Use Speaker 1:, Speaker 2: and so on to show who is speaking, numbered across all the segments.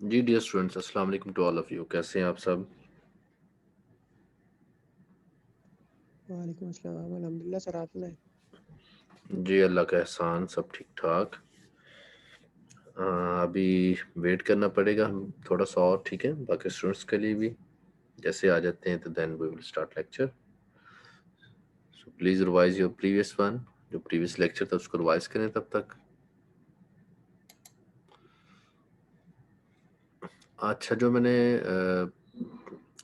Speaker 1: जी dear students, अस्सलाम वालेकुम to all of you. कैसे हैं आप सब?
Speaker 2: वालेकुम अस्सलाम अल्हम्दुलिल्लाह सर आप सुनाएं।
Speaker 1: जी अल्लाह का एहसान, सब ठीक ठाक। अभी वेट करना पड़ेगा हम थोड़ा सा और, ठीक है, बाकी स्टूडेंट्स के लिए भी। जैसे आ जाते हैं तो then we will start lecture. So please revise your previous one. जो प्रीवियस लेक्चर था उसको रिवाइज करें तब तक। अच्छा, जो मैंने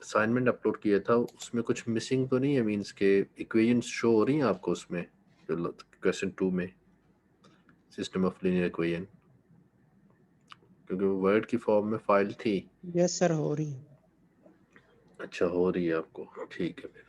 Speaker 1: असाइनमेंट अपलोड किया था उसमें कुछ मिसिंग तो नहीं है? मीन्स के इक्वेशंस शो हो रही हैं आपको उसमें, क्वेश्चन 2 में, सिस्टम ऑफ लीनियर इक्वेशन, क्योंकि वो वर्ड की फॉर्म में फाइल थी।
Speaker 2: यस सर हो रही है।
Speaker 1: अच्छा, हो रही है आपको, ठीक है फिर।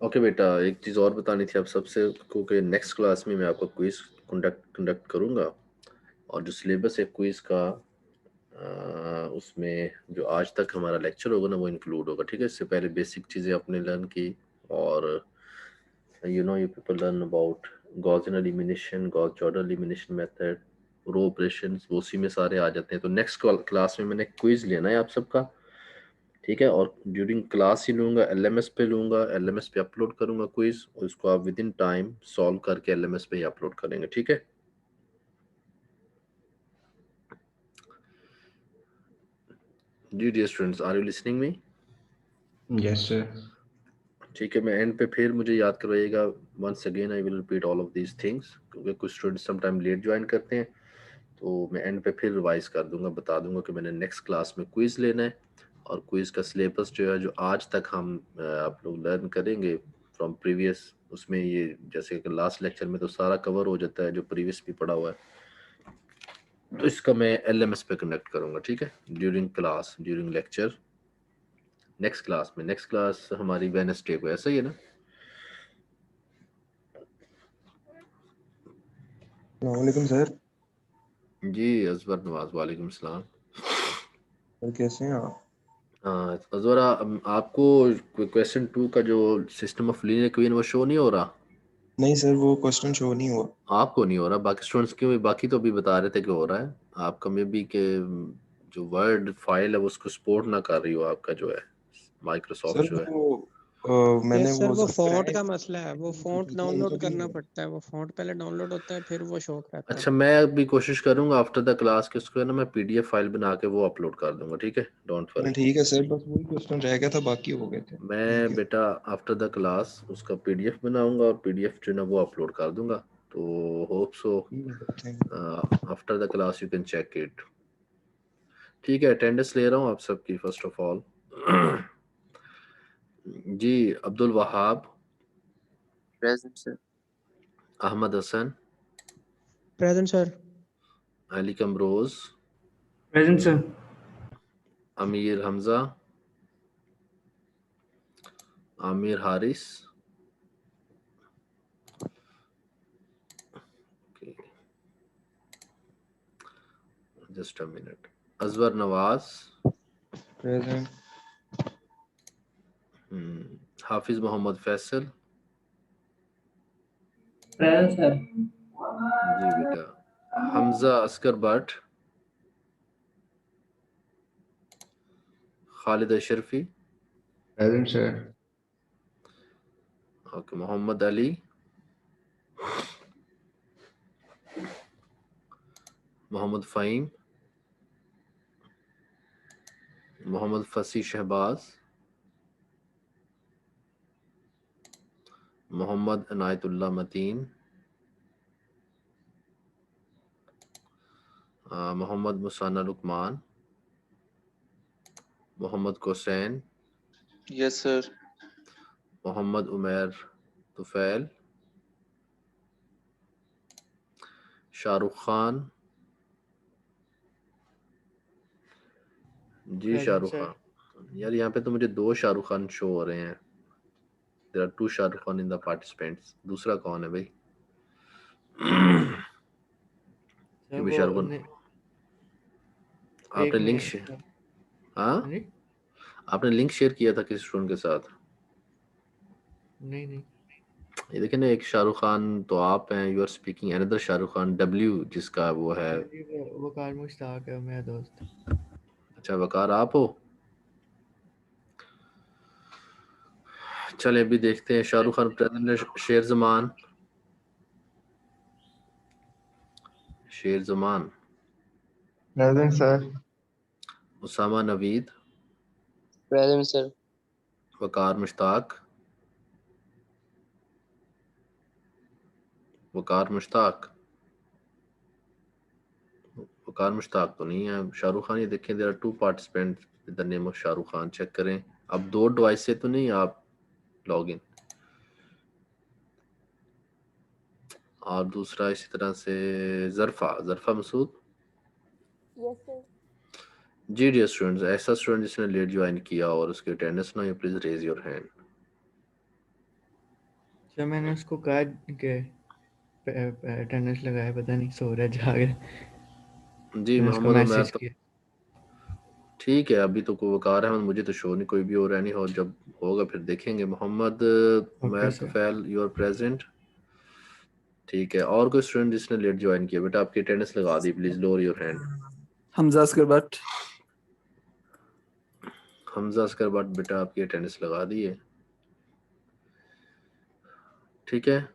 Speaker 1: ओके बेटा, एक चीज़ और बतानी थी आप सबसे को कि नेक्स्ट क्लास में मैं आपका क्विज कंडक्ट करूँगा। और जो सिलेबस है क्विज का, उसमें जो आज तक हमारा लेक्चर होगा ना वो इंक्लूड होगा, ठीक है। इससे पहले बेसिक चीज़ें आपने लर्न की, और you people learn about Gaussian elimination, Gauss-Jordan elimination method, row operations, वो उसी में सारे आ जाते हैं। तो नेक्स्ट क्लास में मैंने क्विज लेना है आप सबका, ठीक है। और ड्यूरिंग क्लास ही लूँगा, एलएमएस पे लूँगा, एलएमएस पे अपलोड करूँगा क्विज, और उसको आप विद इन टाइम सॉल्व करके एलएमएस पे ही अपलोड करेंगे, ठीक है। जी dear students, are you listening me?
Speaker 3: Yes, sir.
Speaker 1: ठीक है, मैं एंड पे फिर मुझे याद करवाइएगा। Once again I will repeat all of these things, क्योंकि कुछ स्टूडेंट्स समटाइम लेट ज्वाइन करते हैं, तो मैं एंड पे फिर रिवाइज कर दूंगा, बता दूंगा कि मैंने नेक्स्ट क्लास में क्विज लेना है। और क्विज का सिलेबस जो है, जो आज तक हम आप लोग लर्न करेंगे फ्रॉम प्रीवियस, उसमें ये जैसे कि लास्ट लेक्चर में तो सारा कवर हो जाता है जो प्रीवियस भी पढ़ा हुआ है, तो इसका मैं एलएमएस पे कंडक्ट करूंगा। ठीक है, during class, during lecture, next class में। नेक्स्ट क्लास हमारी वेडनेसडे को, ऐसा ही है ना?
Speaker 3: वालेकुम सर।
Speaker 1: जी अजवर नवाज, वालेकुम सलाम।
Speaker 3: सर कैसे हैं आप?
Speaker 1: अजवर, आपको क्वेश्चन 2 का जो सिस्टम ऑफ लीनियर इक्वेशन वो शो नहीं हो रहा?
Speaker 3: नहीं सर, वो क्वेश्चन शो नहीं हुआ।
Speaker 1: आपको नहीं हो रहा, बाकी स्टूडेंट्स क्यों? बाकी तो अभी बता रहे थे कि हो रहा है। आपका मे बी के जो वर्ड फाइल है वो उसको सपोर्ट ना कर रही हो, आपका जो है
Speaker 3: सर
Speaker 1: माइक्रोसॉफ्ट जो है।
Speaker 3: मैंने
Speaker 2: यस सर,
Speaker 3: वो
Speaker 2: वो फ़ॉन्ट
Speaker 3: सब्सक्राइब
Speaker 2: का मसला है। वो फ़ॉन्ट
Speaker 3: की थी,
Speaker 2: डाउनलोड
Speaker 3: उनको भी
Speaker 2: करना
Speaker 3: हुआ।
Speaker 2: पड़ता है। वो फ़ॉन्ट पहले डाउनलोड होता है, फिर वो शो कराता है।
Speaker 1: अच्छा, मैं अभी कोशिश करूंगा आफ्टर द क्लास के उसको है ना, मैं पीडीएफ फाइल बना के वो अपलोड कर दूंगा। ठीक है, डोंट वरी।
Speaker 3: ठीक है सर, बस वही क्वेश्चन रह गया था, बाकी हो गए थे। थैंक
Speaker 1: मैं
Speaker 3: यू।
Speaker 1: बेटा आफ्टर द क्लास उसका पीडीएफ बनाऊंगा और पीडीएफ जो है ना वो अपलोड कर दूंगा, तो होप सो
Speaker 3: ठीक है sir, thank you.
Speaker 1: After the class you can check it. ठीक है, अटेंडेंस ले रहा हूँ आप सबकी फर्स्ट ऑफ ऑल। जी, Abdul Wahab,
Speaker 4: Present, sir.
Speaker 1: Ahmad Hasan,
Speaker 2: present sir.
Speaker 1: Ali Qamroz,
Speaker 5: Present, sir.
Speaker 1: Amir Hamza, Aamir Haris, just a minute, Azwar Nawaz,
Speaker 3: present.
Speaker 1: Hafiz Mohammad Faisal.
Speaker 5: Present, sir.
Speaker 1: जी बेटा, Hamza Askar Bhatt, Khalid Ashrafi,
Speaker 3: present sir.
Speaker 1: Okay, Mohammad Ali, Mohammad Faheem, Mohammad Fasi Shahbaz, Mohammad अनायतुल्लाह Mateen, Mohammad Musanah Lukman, Mohammad कोसैन,
Speaker 4: Yes, sir.
Speaker 1: Mohammad Umair Tufail, Shahrukh Khan. जी
Speaker 5: Present,
Speaker 1: शाहरुख
Speaker 5: sir.
Speaker 1: खान। यार यहाँ पे तो मुझे 2 शाहरुख खान शो हो रहे हैं। There are 2 Shahrukh Khan in the participants. दूसरा कौन है भाई?
Speaker 5: Sir,
Speaker 1: क्योंकि
Speaker 5: वो
Speaker 1: शाहरुख खान,
Speaker 5: एक
Speaker 1: आपने लिंक
Speaker 5: मिनट
Speaker 1: शेयर,
Speaker 5: sir.
Speaker 1: हाँ
Speaker 5: हाँ जी?
Speaker 1: आपने लिंक शेयर किया था किसी स्टूडेंट के साथ?
Speaker 5: नहीं।
Speaker 1: ये देखिए ना, एक शाहरुख खान तो आप हैं, you are speaking another Shahrukh Khan, W जिसका वो है।
Speaker 5: हाँ जी, वो कार मुश्ताक है मेरा दोस्त।
Speaker 1: अच्छा, वकार आप हो? चले अभी देखते हैं Shahrukh Khan present. Sher Zaman, Sher Zaman,
Speaker 3: present sir.
Speaker 1: Usama Naveed,
Speaker 4: Present, sir.
Speaker 1: Waqar Mushtaq, Waqar Mushtaq, Waqar Mushtaq तो नहीं है। शाहरुख खान, ये देखें there are 2 participant with the name of Shahrukh Khan. Check करें, अब 2 डिवाइस से तो नहीं आप लॉग इन। और दूसरा इसी तरह से जरफा मसूद।
Speaker 6: Yes, sir.
Speaker 1: जी डियर स्टूडेंट्स, ऐसा स्टूडेंट जिसने लेट ज्वाइन किया और उसकी अटेंडेंस ना हो, please raise your hand.
Speaker 5: Sir मैंने उसको कहा कि अटेंडेंस लगाए, पता नहीं सो रहा है, जाग रहा है।
Speaker 1: जी
Speaker 5: मैंने उसको
Speaker 1: मोहम्मद उमैर
Speaker 5: मैसेज
Speaker 1: तो
Speaker 5: किया।
Speaker 1: ठीक है, अभी तो कोई वकार अहमद मुझे तो शो नहीं कोई भी हो रहा नहीं, और जब होगा फिर देखेंगे। Mohammad
Speaker 5: okay
Speaker 1: Umair
Speaker 5: sir.
Speaker 1: Tufail, you are present. ठीक है, और कोई स्टूडेंट जिसने लेट ज्वाइन किया, बेटा आपकी अटेंडेंस लगा दी, please lower your hand.
Speaker 7: Hamza Askar Bhatt.
Speaker 1: Hamza Askar Bhatt, बेटा आपकी अटेंडेंस लगा दी है। ठीक है,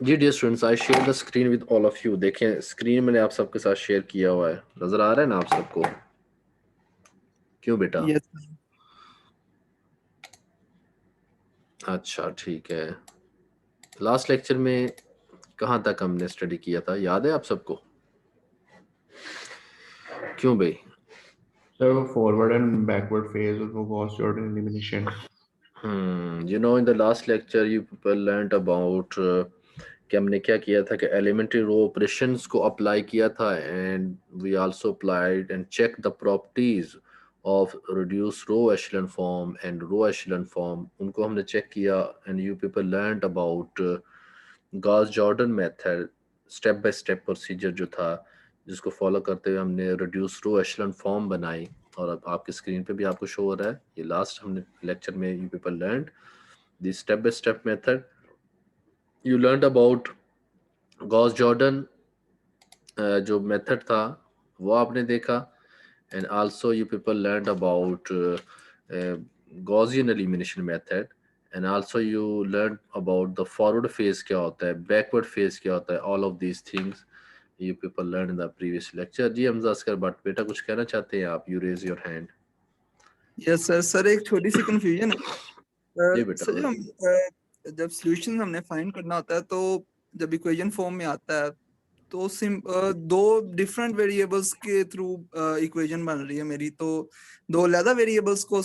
Speaker 1: जी dear students, I share the screen with all of you. देखें स्क्रीन मैंने आप सबके साथ शेयर किया हुआ है, नजर आ रहा है ना आप सबको? क्यों बेटा?
Speaker 7: Yes.
Speaker 1: अच्छा ठीक है। लास्ट लेक्चर में कहाँ तक हमने स्टडी किया था, याद है आप सबको? क्यों भाई?
Speaker 3: सर वो फॉरवर्ड एंड बैकवर्ड फेज और वो Gauss Jordan elimination.
Speaker 1: You know, in the last lecture you people learned about कि हमने क्या किया था कि elementary row operations को apply किया था, and we also applied and checked the properties of reduced row echelon form and row echelon form. उनको हमने check किया, and you people learned about Gauss-Jordan method, step by step procedure जो था, जिसको follow करते हुए हमने reduced row echelon form बनाई, और अब आपकी स्क्रीन पे भी आपको शो हो रहा है। ये लास्ट हमने लेक्चर में you people learned the step by step method. You learned about Gauss Jordan जो मेथड था वो आपने देखा, and also you people learned about Gaussian elimination method, and also you learn about the forward phase क्या होता है, backward phase क्या होता है। All of these things you people learned in the previous lecture. जी हमजा अस्कर भट्ट बेटा कुछ कहना चाहते हैं आप? You raise your hand.
Speaker 7: Yes sir. Sir एक छोटी सी कंफ्यूजन है
Speaker 1: जी बेटा।
Speaker 7: सर। जो हम जब सॉल्यूशन हमने फाइंड करना होता है तो जब इक्वेशन फॉर्म में आता है तो दो डिफरेंट वेरिएबल्स के थ्रू इक्वेशन बन रही है मेरी, तो दो अलग वेरिएबल्स को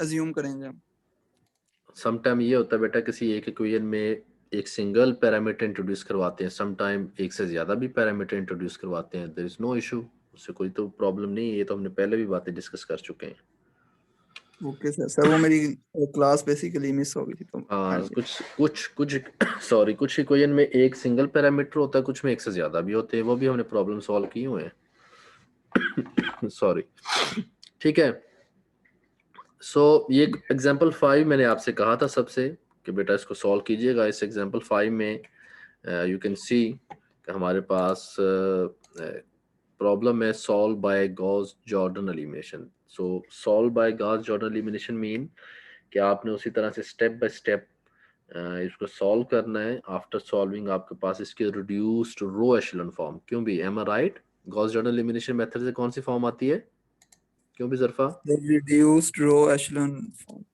Speaker 7: अज्यूम करेंगे हम।
Speaker 1: समटाइम ये होता है बेटा किसी एक इक्वेशन में एक सिंगल पैरामीटर इंट्रोड्यूस करवाते हैं, समटाइम एक से ज़्यादा भी पैरामीटर इंट्रोड्यूस करवाते हैं। देयर इज़ नो इशू, उससे कोई तो प्रॉब्लम नहीं है। ये तो हमने पहले भी बातें डिस्कस कर चुके हैं।
Speaker 7: Okay sir. सर वो मेरी क्लास बेसिकली मिस हो गई थी तो
Speaker 1: हाँ कुछ सॉरी, कुछ इक्वेशन में एक सिंगल पैरामीटर होता है, कुछ में एक से ज़्यादा भी होते हैं, वो भी हमने प्रॉब्लम सॉल्व किए हुए हैं। सॉरी, ठीक है। सो ये एग्जाम्पल 5 मैंने आपसे कहा था सबसे कि बेटा इसको सॉल्व कीजिएगा। इस एग्जाम्पल 5 में यू कैन सी कि हमारे पास प्रॉब्लम है solve by Gauss Jordan elimination. So solve by Gauss Jordan elimination mean कि आपने उसी तरह से स्टेप बाय स्टेप इसको सॉल्व करना है। आफ्टर सॉल्विंग आपके पास इसकी रिड्यूस्ड रो एशेलन फॉर्म, क्यों भी am I right? Gauss Jordan elimination method से कौन सी फॉर्म आती है, क्यों भी Zarfa?
Speaker 7: Reduced row echelon form.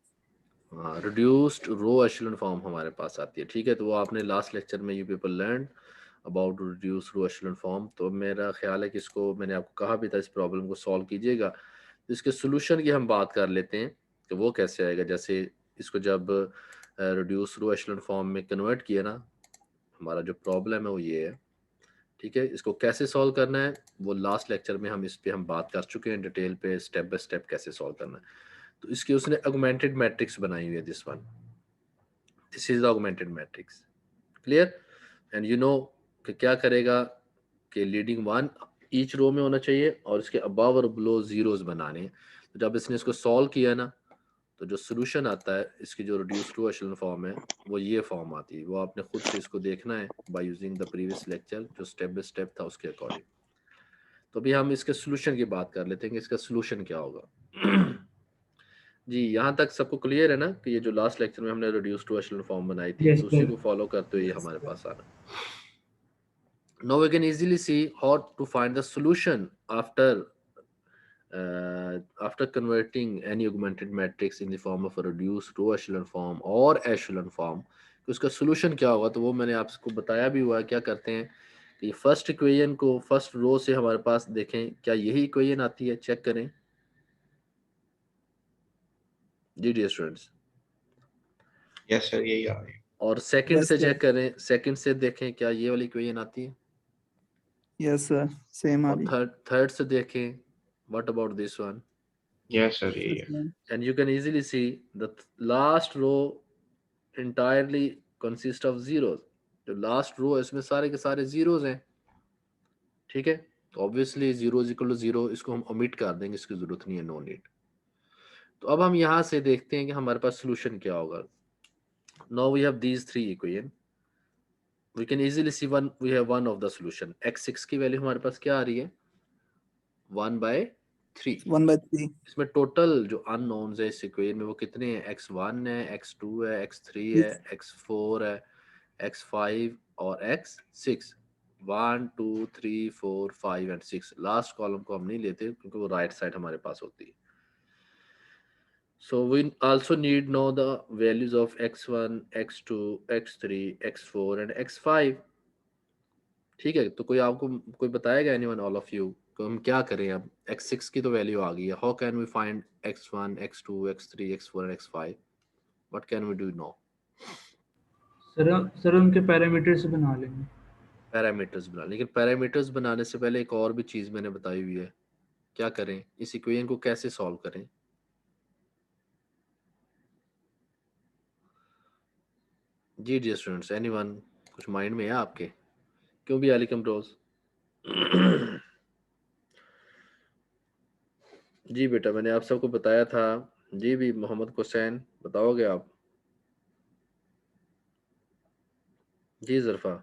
Speaker 1: हाँ, रिड्यूस्ड रो एशेलन फॉर्म हमारे पास आती है, ठीक है। तो वो आपने लास्ट लेक्चर में you people learn about reduced row echelon form. तो मेरा ख्याल है कि इसको मैंने आपको कहा भी था इस प्रॉब्लम को सॉल्व कीजिएगा। तो इसके सोल्यूशन की हम बात कर लेते हैं कि वो कैसे आएगा। जैसे इसको जब रिड्यूस रो एशेलन फॉर्म में कन्वर्ट किया ना, हमारा जो प्रॉब्लम है वो ये है, ठीक है। इसको कैसे सॉल्व करना है वो लास्ट लेक्चर में हम इस पे हम बात कर चुके हैं डिटेल पे, स्टेप बाय स्टेप कैसे सॉल्व करना है। तो इसकी उसने ऑगमेंटेड मैट्रिक्स बनाई हुई है, this one, this is the augmented matrix, clear. And you know कि क्या करेगा कि लीडिंग वन ईच रो में होना चाहिए और इसके अबव और बिलो जीरोस बनाने हैं। तो जब इसने इसको सॉल्व किया ना, तो जो सोल्यूशन आता है इसकी जो रिड्यूस्ड टू एशेलन फॉर्म है वो ये फॉर्म आती है। वो आपने खुद से इसको देखना है by using the previous lecture, जो स्टेप बाय स्टेप था उसके अकॉर्डिंग। तो अभी हम इसके सोल्यूशन की बात कर लेते हैं कि इसका सोल्यूशन क्या होगा। जी यहाँ तक सबको क्लियर है ना कि ये जो लास्ट लेक्चर में हमने रिड्यूस्ड टू एशेलन फॉर्म बनाई थी, तो उसी को फॉलो करते हुए हमारे पास आ रहा है। Now we can easily see how to find the solution after converting any augmented matrix in the form of a reduced row echelon form or echelon form। तो उसका solution क्या होगा, तो वो मैंने आपको बताया भी हुआ है। क्या करते हैं कि फर्स्ट इक्वेशन को फर्स्ट रो से हमारे पास देखें, क्या यही इक्वेशन आती है, चेक करें जी डियर स्टूडेंट्स।
Speaker 3: यस सर यही आ रही है।
Speaker 1: और सेकंड से चेक करें, सेकंड से देखें क्या ये वाली इक्वेशन आती है।
Speaker 7: यस सर सेम आ
Speaker 1: और
Speaker 7: रही।
Speaker 1: थर्ड से देखें, what about this one.
Speaker 3: Yes sir यही है।
Speaker 1: And you can easily see the last row entirely consist of zeros। जो लास्ट रो है इसमें सारे के सारे जीरोस हैं, ठीक है। तो obviously zero equal to zero, इसको हम ओमिट कर देंगे, इसकी जरूरत नहीं है, नो नीड। तो अब हम यहाँ से देखते हैं कि हमारे पास सोल्यूशन क्या होगा। Now we have these three equation, we can easily see one, we have one of the solution. x6 की वैल्यू हमारे पास क्या आ रही है, 1/3।
Speaker 7: 1/3।
Speaker 1: इसमें टोटल जो अननोन्स है इस इक्वेशन में वो कितने हैं, x1 है, x2 है, x3 है, x4 है, x5 और x6, 1 2 3 4 5 एंड 6। लास्ट कॉलम को हम नहीं लेते क्योंकि वो राइट साइड हमारे पास होती है। So we also need know the values of x1, x2, x3, x4 and x5। ठीक है, तो कोई बताएगा एनीवन, ऑल ऑफ यू, तो हम क्या करें? अब x6 की तो वैल्यू आ गई है, how can we find x1, x2, x3, x4 and x5? What can we do now?
Speaker 5: Sir उनके पैरामीटर्स बना लेंगे।
Speaker 1: पैरामीटर्स बना, लेकिन पैरामीटर्स बनाने से पहले एक और भी चीज मैंने बताई हुई है। क्या करें? इस इक्वेशन को कैसे सॉल्व करें? जी डियर स्टूडेंट्स, एनीवन कुछ माइंड में है आपके? क्यों भी अलैकुम रोज। जी बेटा, मैंने आप सबको बताया था। जी भी मोहम्मद हुसैन, बताओगे आप? जी जरफा।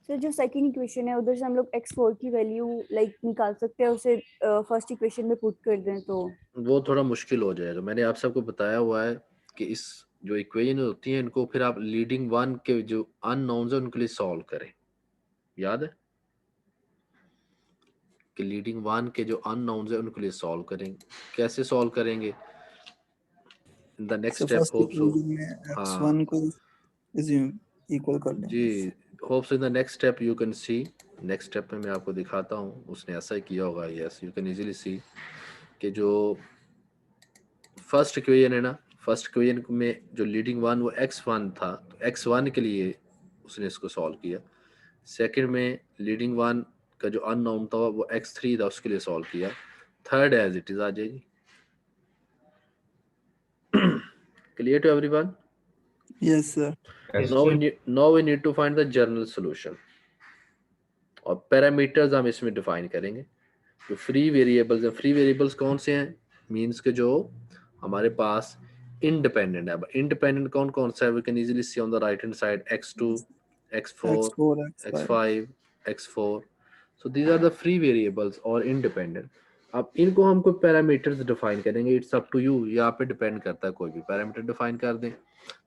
Speaker 6: सर जो सेकंड इक्वेशन है उधर से हम लोग x4 की वैल्यू लाइक निकाल सकते हैं, उसे फर्स्ट इक्वेशन में पुट कर दें तो
Speaker 1: वो थोड़ा मुश्किल हो जाएगा। मैंने आप सबको बताया हुआ है कि इस जो इक्वेशन होती है इनको फिर आप लीडिंग वन के जो अननोन्स है उनके लिए सॉल्व करें। याद है कि लीडिंग वन के जो अननोन्स है उनके लिए सॉल्व करेंगे। कैसे सॉल्व करेंगे? इन the next step
Speaker 7: first
Speaker 1: hope so.
Speaker 7: Equation में
Speaker 1: हाँ
Speaker 7: x1 को इज इक्वल कर
Speaker 1: जी,
Speaker 7: देंगे।
Speaker 1: Hope so in the next step you can see. Next step में मैं आपको दिखाता हूँ, उसने ऐसा ही किया होगा। यस, यू कैन इजीली सी कि जो फर्स्ट इक्वेशन है ना, फर्स्ट इक्वेशन में जो लीडिंग वन वो x1 था, तो x1 के लिए उसने इसको सॉल्व किया। सेकंड में लीडिंग वन का जो अननोन था वो x3 था, उसके लिए सॉल्व किया। थर्ड एज इट इज आ जाएगी। Clear to everyone?
Speaker 7: Yes sir.
Speaker 1: now we need to find the general solution, और पैरामीटर्स हम इसमें डिफाइन करेंगे। जो फ्री वेरिएबल्स हैं, फ्री वेरिएबल्स कौन से हैं? मींस के जो हमारे पास इंडिपेंडेंट है। अब इंडिपेंडेंट कौन कौन सा है? We can easily see on the right hand side x2, x4,
Speaker 7: x4 x5
Speaker 1: x5, x4। So these are the free variables और इंडिपेंडेंट। अब इनको हम कोई पैरामीटर्स डिफाइन करेंगे। इट्स अप टू यू, यहाँ पे डिपेंड करता है, कोई भी पैरामीटर डिफाइन कर दें।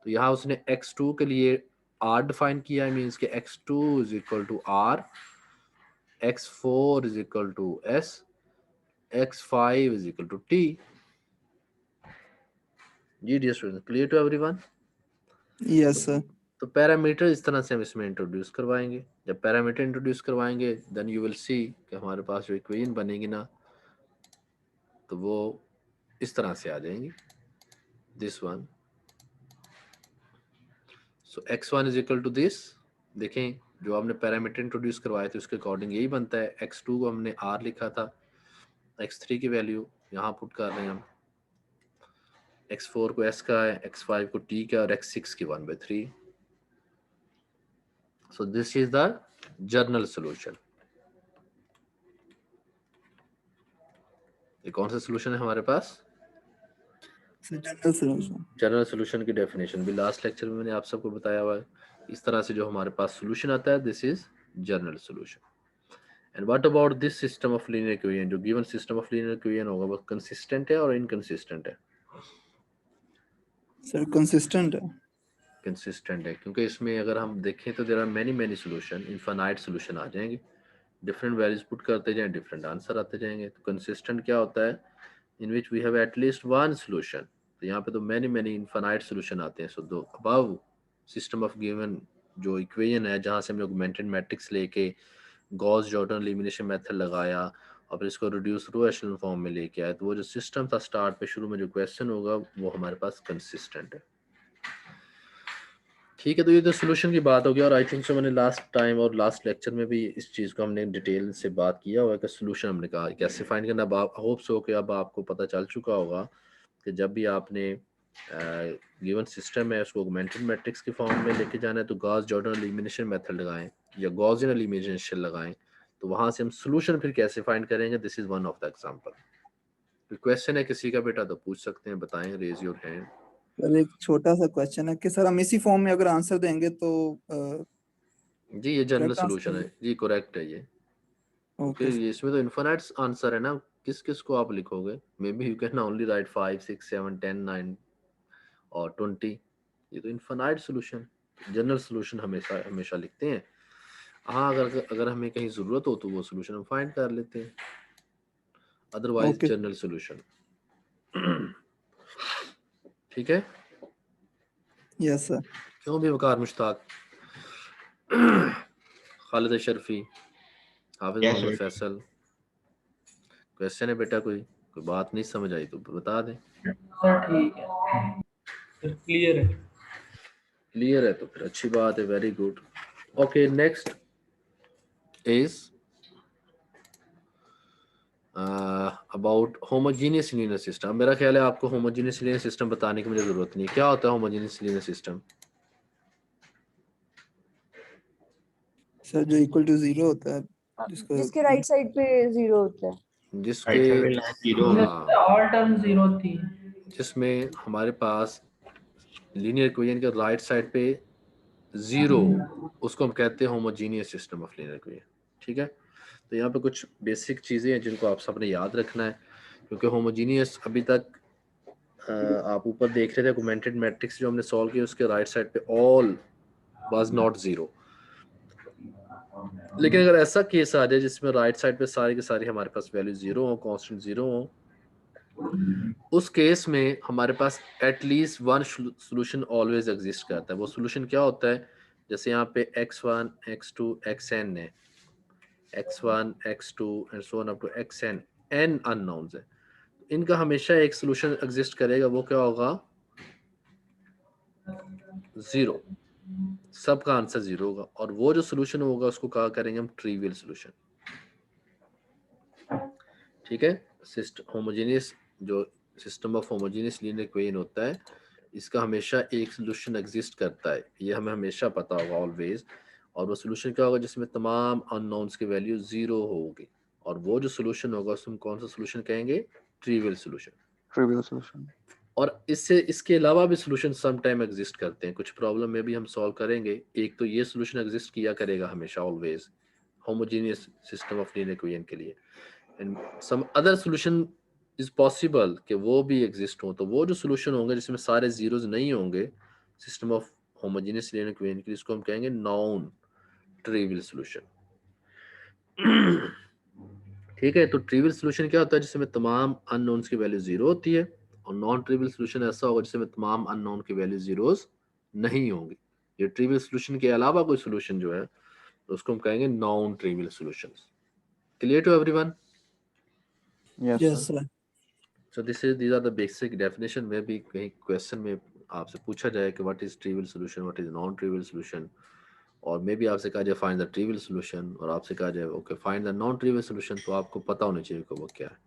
Speaker 1: तो यहाँ उसने x2 के लिए r डिफाइन किया है, मींस के x2 is equal to r, x4 is equal to s, x5 is equal to t। जी dear student, clear to everyone?
Speaker 7: Yes sir.
Speaker 1: तो पैरामीटर इस तरह से हम इसमें इंट्रोड्यूस करवाएंगे। जब पैरामीटर इंट्रोड्यूस करवाएंगे देन यू विल सी कि हमारे पास जो इक्वेशन बनेगी ना, तो वो इस तरह से आ जाएंगी। This one, so x1 is equal to this. देखें, जो आपने पैरामीटर इंट्रोड्यूस करवाए थे उसके अकॉर्डिंग यही बनता है। x2 को हमने r लिखा था, x3 की वैल्यू यहाँ पुट कर रहे हैं हम, x4 को s का है, x5 को t का, और x6 की 1/3। So this is the general solution। ये कौन सा सोल्यूशन है हमारे पास?
Speaker 7: General solution.
Speaker 1: जनरल सोल्यूशन की डेफिनेशन भी लास्ट लेक्चर में मैंने आप सबको बताया हुआ है। इस तरह से जो हमारे पास सोल्यूशन आता है, this is general solution. And what about this system of linear equation? जो given system of linear equation होगा वो कंसिस्टेंट है और इनकंसिस्टेंट है?
Speaker 7: सर कंसिस्टेंट है।
Speaker 1: कंसिस्टेंट है, क्योंकि इसमें अगर हम देखें तो there are many solution, infinite solution आ जाएंगे। डिफरेंट वैल्यूज पुट करते जाएं, डिफरेंट आंसर आते जाएंगे। तो कंसिस्टेंट क्या होता है? In which we have at least one solution. तो यहाँ पे तो मैनी इनफाइनाइट सोल्यूशन आते हैं। सो दो अबव सिस्टम ऑफ गिवन जो इक्वेशन है, जहाँ से हमने ऑगमेंटेड मैट्रिक्स लेके गॉस जॉर्डन एलिमिनेशन मेथड लगाया और फिर इसको रिड्यूस रो एशेलन फॉर्म में लेके आए, तो वो जो सिस्टम था स्टार्ट पे शुरू में जो क्वेश्चन होगा वो हमारे पास कंसिस्टेंट है। ठीक है, तो ये तो सोल्यूशन की बात होगी। और आई थिंक सो मैंने लास्ट टाइम और लास्ट लेक्चर में भी इस चीज़ को हमने डिटेल से बात किया हुआ है कि सोल्यूशन हमने कहा कैसे फाइंड करना। अब आप होप सो कि अब आपको पता चल चुका होगा कि जब भी आपने गिवन सिस्टम है उसको ऑगमेंटेड मैट्रिक्स की फॉर्म में लेके जाना है तो गॉस जॉर्डन एलिमिनेशन मेथड लगाएं या गॉसियन एलिमिनेशन लगाएं, तो वहां से हम सोल्यूशन फिर कैसे फाइंड करेंगे, this is one of the example. Question है किसी का बेटा तो पूछ सकते हैं, बताएं, रेज योर हैंड।
Speaker 7: सर एक छोटा सा क्वेश्चन है कि सर हम इसी फॉर्म में अगर आंसर देंगे तो
Speaker 1: जी ये जनरल
Speaker 7: correct answer
Speaker 1: सोल्यूशन है जी, करेक्ट है ये।
Speaker 7: ओके
Speaker 1: क्योंकि इसमें तो इनफिनाइट आंसर है ना, किस किस को आप लिखोगे? May be you can only right 5 6 7 10 9 और 20। ये तो इनफिनाइट सोल्यूशन। जनरल सोल्यूशन हमेशा हमेशा लिखते हैं। हाँ, अगर हमें कहीं ज़रूरत हो तो वो सोल्यूशन हम फाइंड कर लेते हैं, अदरवाइज
Speaker 7: Okay.
Speaker 1: General solution. ठीक है,
Speaker 7: Yes, sir.
Speaker 1: क्यों भी Waqar Mushtaq, Khalid Sharfi, Hafiz
Speaker 3: Yes,
Speaker 1: Mohammad
Speaker 3: sir.
Speaker 1: Faisal, question है बेटा? कोई बात नहीं समझ आई तो बता दें।
Speaker 5: सर ठीक है, फिर क्लियर है।
Speaker 1: क्लियर है तो फिर अच्छी बात है, very good. Okay, next is about homogeneous linear system. मेरा ख्याल है आपको होमोजीनियस लीनियर सिस्टम बताने की मुझे जरूरत नहीं। क्या होता है होमोजीनियस लीनियर सिस्टम?
Speaker 7: सर जो इक्वल टू 0 होता है,
Speaker 6: जिसके राइट साइड पे 0 होता है।
Speaker 1: जिसके
Speaker 3: Right side will have 0.
Speaker 1: हाँ,
Speaker 5: ऑल टर्म जीरो थी।
Speaker 1: जिसमें हमारे पास लीनियर इक्वेशन के राइट साइड पे 0, उसको हम कहते हैं homogeneous system of linear equation. ठीक है, तो यहाँ पे कुछ बेसिक चीज़ें हैं जिनको आप सबने याद रखना है, क्योंकि होमोजीनियस अभी तक आप ऊपर देख रहे थे ऑगमेंटेड मैट्रिक्स जो हमने सॉल्व किया, उसके राइट साइड पे ऑल वाज नॉट 0। लेकिन अगर ऐसा केस आ जाए जिसमें राइट साइड पे सारी की सारी हमारे पास वैल्यू 0 हो, कांस्टेंट 0 हो, उस केस में हमारे पास at least one solution always exist करता है। वो सोल्यूशन क्या होता है? जैसे यहाँ पे x1 x2 xn है, x1 x2 and so on up to xn, n unknowns है, इनका हमेशा एक सोल्यूशन एग्जिस्ट करेगा। वो क्या होगा? 0। सबका आंसर 0 होगा, और वो जो सोल्यूशन होगा उसको कहा करेंगे हम ट्रिवियल सोल्यूशन। ठीक है, होमोजेनियस जो system of homogeneous linear equation होता है, इसका हमेशा एक सोल्यूशन एग्जिस्ट करता है, ये हमें हमेशा पता होगा ऑलवेज। और वो सोल्यूशन क्या होगा? जिसमें तमाम अननोन्स की वैल्यू 0 होगी, और वो जो सोल्यूशन होगा उसमें कौन सा सोल्यूशन कहेंगे? Trivial solution.
Speaker 4: Trivial solution.
Speaker 1: और इसके अलावा भी सोल्यूशन सम टाइम एग्जिस्ट करते हैं, कुछ प्रॉब्लम में भी हम सॉल्व करेंगे। एक तो ये सोल्यूशन एग्जिस्ट किया करेगा हमेशा always homogeneous system of linear equation के लिए, and some other solution is possible कि वो भी एग्जिस्ट हो। तो वो जो सोल्यूशन होंगे जिसमें सारे जीरोस नहीं होंगे system of homogeneous linear equation के लिए, इसको हम कहेंगे नॉन ट्रिवियल सोल्यूशन। ठीक है, तो ट्रिवियल सोल्यूशन क्या होता है? जिसमें तमाम अननोन्स की वैल्यू 0 होती है, और नॉन ट्रिवियल सोल्यूशन ऐसा होगा जिसमें तमाम अननोन की वैल्यू जीरोस नहीं होंगी। ये ट्रिवियल सोल्यूशन के अलावा कोई सोल्यूशन जो है तो उसको हम कहेंगे non trivial solutions. Clear to everyone?
Speaker 7: Yes, sir.
Speaker 1: So these are the basic definition। में भी कहीं क्वेश्चन में आपसे पूछा जाए कि what is trivial solution, what is non trivial solution, और मे बी आपसे कहा जाए फाइंड द ट्रिवियल सॉल्यूशन, और आपसे कहा जाए okay find the non trivial solution, तो आपको पता होना चाहिए कि वो क्या है।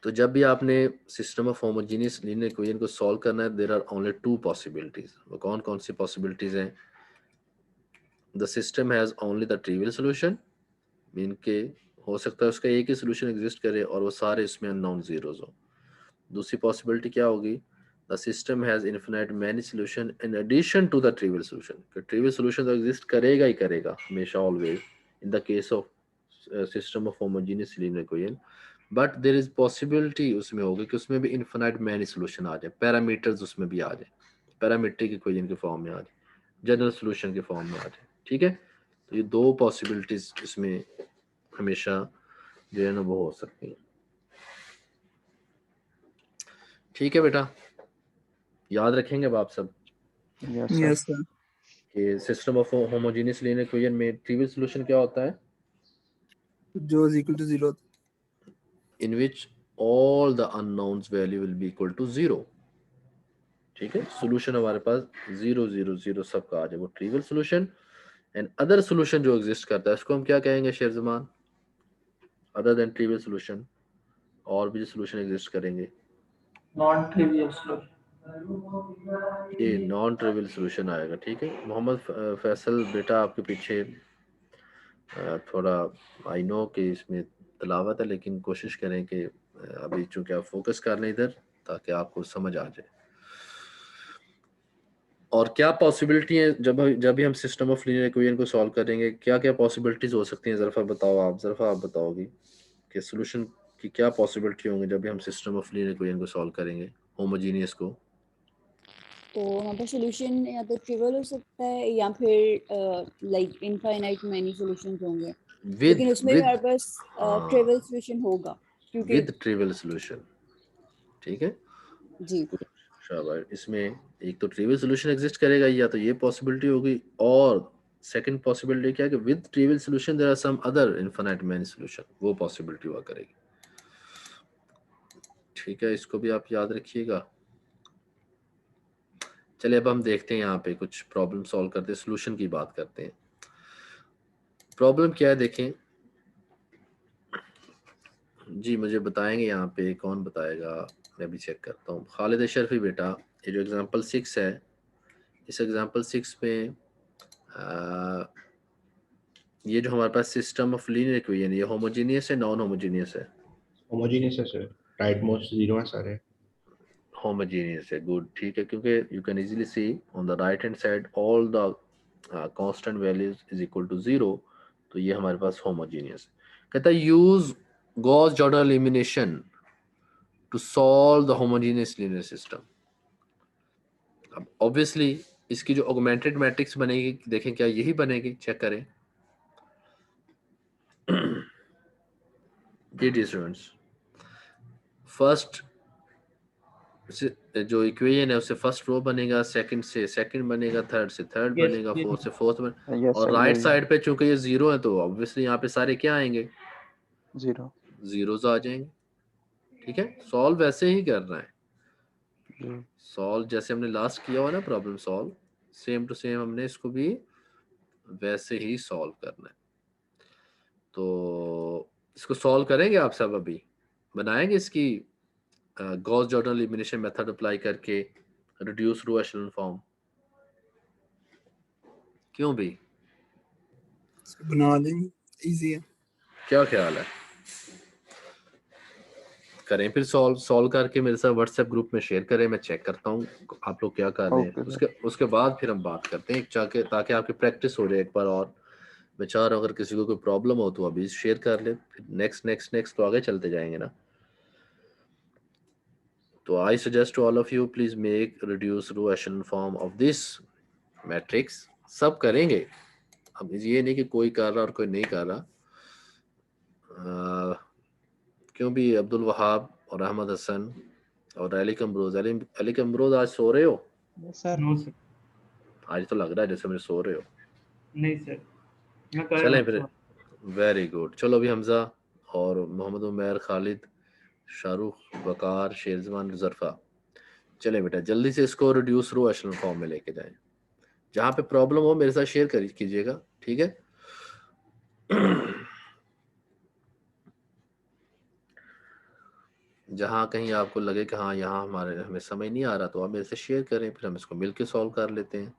Speaker 1: तो जब भी आपने system of homogeneous linear equation को सॉल्व करना है, there are only two possibilities. वो कौन कौन सी पॉसिबिलिटीज हैं? The system has only the trivial solution, mean के हो सकता है उसका एक ही सॉल्यूशन एग्जिस्ट करे और वो सारे इसमें अननोन जीरोस हो। दूसरी पॉसिबिलिटी क्या होगी? The system has infinite many solution in addition to the trivial solution. Trivial solution तो एग्जिस्ट करेगा ही करेगा हमेशा always in the case of system of homogeneous linear equation, but there is possibility उसमें होगी कि उसमें भी इनफिनाइट मैनी सॉल्यूशन आ जाए, पैरामीटर्स उसमें भी आ जाए, पैरामीट्रिक इक्वेशन के फॉर्म में आ जाए, जनरल सॉल्यूशन के फॉर्म में आ जाए। ठीक है, तो ये दो पॉसिबिलिटीज इसमें हमेशा जो है ना वो हो सकती है। ठीक है बेटा, याद रखेंगे अब आप सब
Speaker 7: Yes, sir.
Speaker 1: कि system of homogeneous linear equation में ट्रिवियल सॉल्यूशन क्या होता है?
Speaker 7: जो is equal to 0.
Speaker 1: in which all the unknowns value will be equal to 0। ठीक है, सॉल्यूशन हमारे पास 0 0 0 सबका आ जाए, वो trivial solution. And other solution जो एग्जिस्ट करता है उसको हम क्या कहेंगे शेरजमान? अदर देन ट्रिवियल सॉल्यूशन और भी जो सॉल्यूशन एग्जिस्ट करेंगे,
Speaker 5: नॉन ट्रिवियल सॉल्यूशन।
Speaker 1: ये नॉन ट्रिवियल सॉल्यूशन आएगा। ठीक है, मोहम्मद फैसल बेटा आपके पीछे थोड़ा आई नो कि इसमें तलावत है, लेकिन कोशिश करें कि अभी चूंकि आप फोकस कर लें इधर, ताकि आपको समझ आ जाए। और क्या पॉसिबिलिटी है जब भी हम सिस्टम ऑफ लीनियर इक्वेशन को सॉल्व करेंगे, क्या क्या पॉसिबिलिटीज हो सकती हैं? ज़रफ़ा बताओ आप, ज़रफ़ा आप बताओगी कि सॉल्यूशन की क्या पॉसिबिलिटी होंगी जब भी हम सिस्टम ऑफ लीनियर इक्वेशन को सॉल्व करेंगे। होमोजीनियस को?
Speaker 6: तो वहाँ पर सोल्यूशन या तो ट्रिवियल हो सकता है या फिर लाइक इनफाइनाइट मैनी सॉल्यूशंस होंगे,
Speaker 1: विद
Speaker 6: लेकिन उसमें भी
Speaker 1: विद
Speaker 6: हमारे पास ट्रिवियल सोल्यूशन होगा क्योंकि
Speaker 1: विद ट्रिवियल सॉल्यूशन, ठीक है।
Speaker 6: जी
Speaker 1: Good, शाबाश। इसमें एक तो ट्रिवियल सॉल्यूशन एग्जिस्ट करेगा, या तो ये पॉसिबिलिटी होगी, और सेकंड पॉसिबिलिटी क्या है कि with trivial solution there are some other infinite many solution, वो पॉसिबिलिटी हुआ करेगी। ठीक है, इसको भी आप याद रखिएगा। चलिए अब हम देखते हैं यहाँ पे कुछ प्रॉब्लम सॉल्व करते हैं, सॉल्यूशन की बात करते हैं। प्रॉब्लम क्या है देखें जी, मुझे बताएंगे यहाँ पे, कौन बताएगा? मैं भी चेक करता हूँ। खालिद अशरफी बेटा, ये जो एग्जांपल 6 है, इस एग्जांपल 6 में ये जो हमारे पास सिस्टम ऑफ लीनियर इक्वेशन, ये होमोजेनियस है, नॉन होमोजेनियस है?
Speaker 3: होमोजीनियस है सर, राइट मोस्ट जीरो है सारे।
Speaker 1: होमोजेनियस है, गुड, ठीक है, क्योंकि you can easily see on the right hand side all the constant values is equal to 0, तो ये हमारे पास होमोजेनियस है। कहता है use Gauss Jordan elimination to solve the homogeneous linear system. अब ऑब्वियसली इसकी जो ऑगमेंटेड मैट्रिक्स बनेगी, देखें क्या यही बनेगी, चेक करें। जी स्टूडेंट्स, फर्स्ट जो इक्वेशन है उससे फर्स्ट रो बनेगा, सेकंड से सेकंड बनेगा, थर्ड से थर्ड
Speaker 5: यस
Speaker 1: बनेगा,
Speaker 5: यही।
Speaker 1: फोर्थ से फोर्थ बनेगा,
Speaker 4: यस
Speaker 1: और
Speaker 4: सर,
Speaker 1: राइट
Speaker 4: यही
Speaker 1: साइड पे चूंकि ये जीरो है तो ऑब्वियसली यहाँ पे सारे क्या आएंगे?
Speaker 4: जीरो।
Speaker 1: जीरोस आ जाएंगे। ठीक है, सॉल्व वैसे ही करना है,
Speaker 4: जी
Speaker 1: सॉल्व जैसे हमने लास्ट किया हुआ ना problem solve, same to same हमने इसको भी वैसे ही सॉल्व करना है। तो इसको सॉल्व करेंगे आप सब, अभी बनाएंगे इसकी Gauss Jordan elimination method apply करके रिड्यूस रो एशेलन फॉर्म, क्यों भी?
Speaker 7: बना लेंगे, इजी है।
Speaker 1: क्या ख्याल है? करें फिर सॉल्व करके मेरे साथ व्हाट्सएप ग्रुप में शेयर करें, मैं चेक करता हूँ आप लोग क्या कर रहे हैं।
Speaker 4: Okay sir.
Speaker 1: उसके बाद फिर हम बात करते हैं, चाहे ताकि आपकी प्रैक्टिस हो जाए एक बार और। मैं चाह रहा हूँ अगर किसी को कोई प्रॉब्लम हो तो अभी शेयर कर ले, फिर नेक्स्ट नेक्स्ट नेक्स्ट तो आगे चलते जाएंगे ना। तो I suggest to all of you, please make reduce row echelon form of this matrix. सब करेंगे, अब ये नहीं कि कोई कर रहा और कोई नहीं कर रहा। क्यों भी अब्दुल वहाब और अहमद हसन और अली कमरोज, अली कमरोज आज सो रहे हो?
Speaker 2: सर
Speaker 5: नो सर,
Speaker 1: आज तो लग रहा है जैसे मेरे सो रहे हो।
Speaker 5: नहीं सर, मैं कर रहा
Speaker 1: चलें
Speaker 5: हूँ
Speaker 1: फिर,
Speaker 5: सर।
Speaker 1: Very good. चलो अभी हमजा और मोहम्मद उमैर, खालिद, शाहरुख, वकार, शेरजवान, जरफा, चले बेटा जल्दी से इसको रिड्यूस रो एशेलन फॉर्म में लेके जाएं। जहाँ पे प्रॉब्लम हो मेरे साथ शेयर कीजिएगा, ठीक है। जहाँ कहीं आपको लगे कि हाँ यहाँ हमें समझ नहीं आ रहा, तो आप मेरे से शेयर करें, फिर हम इसको मिलके सॉल्व कर लेते हैं।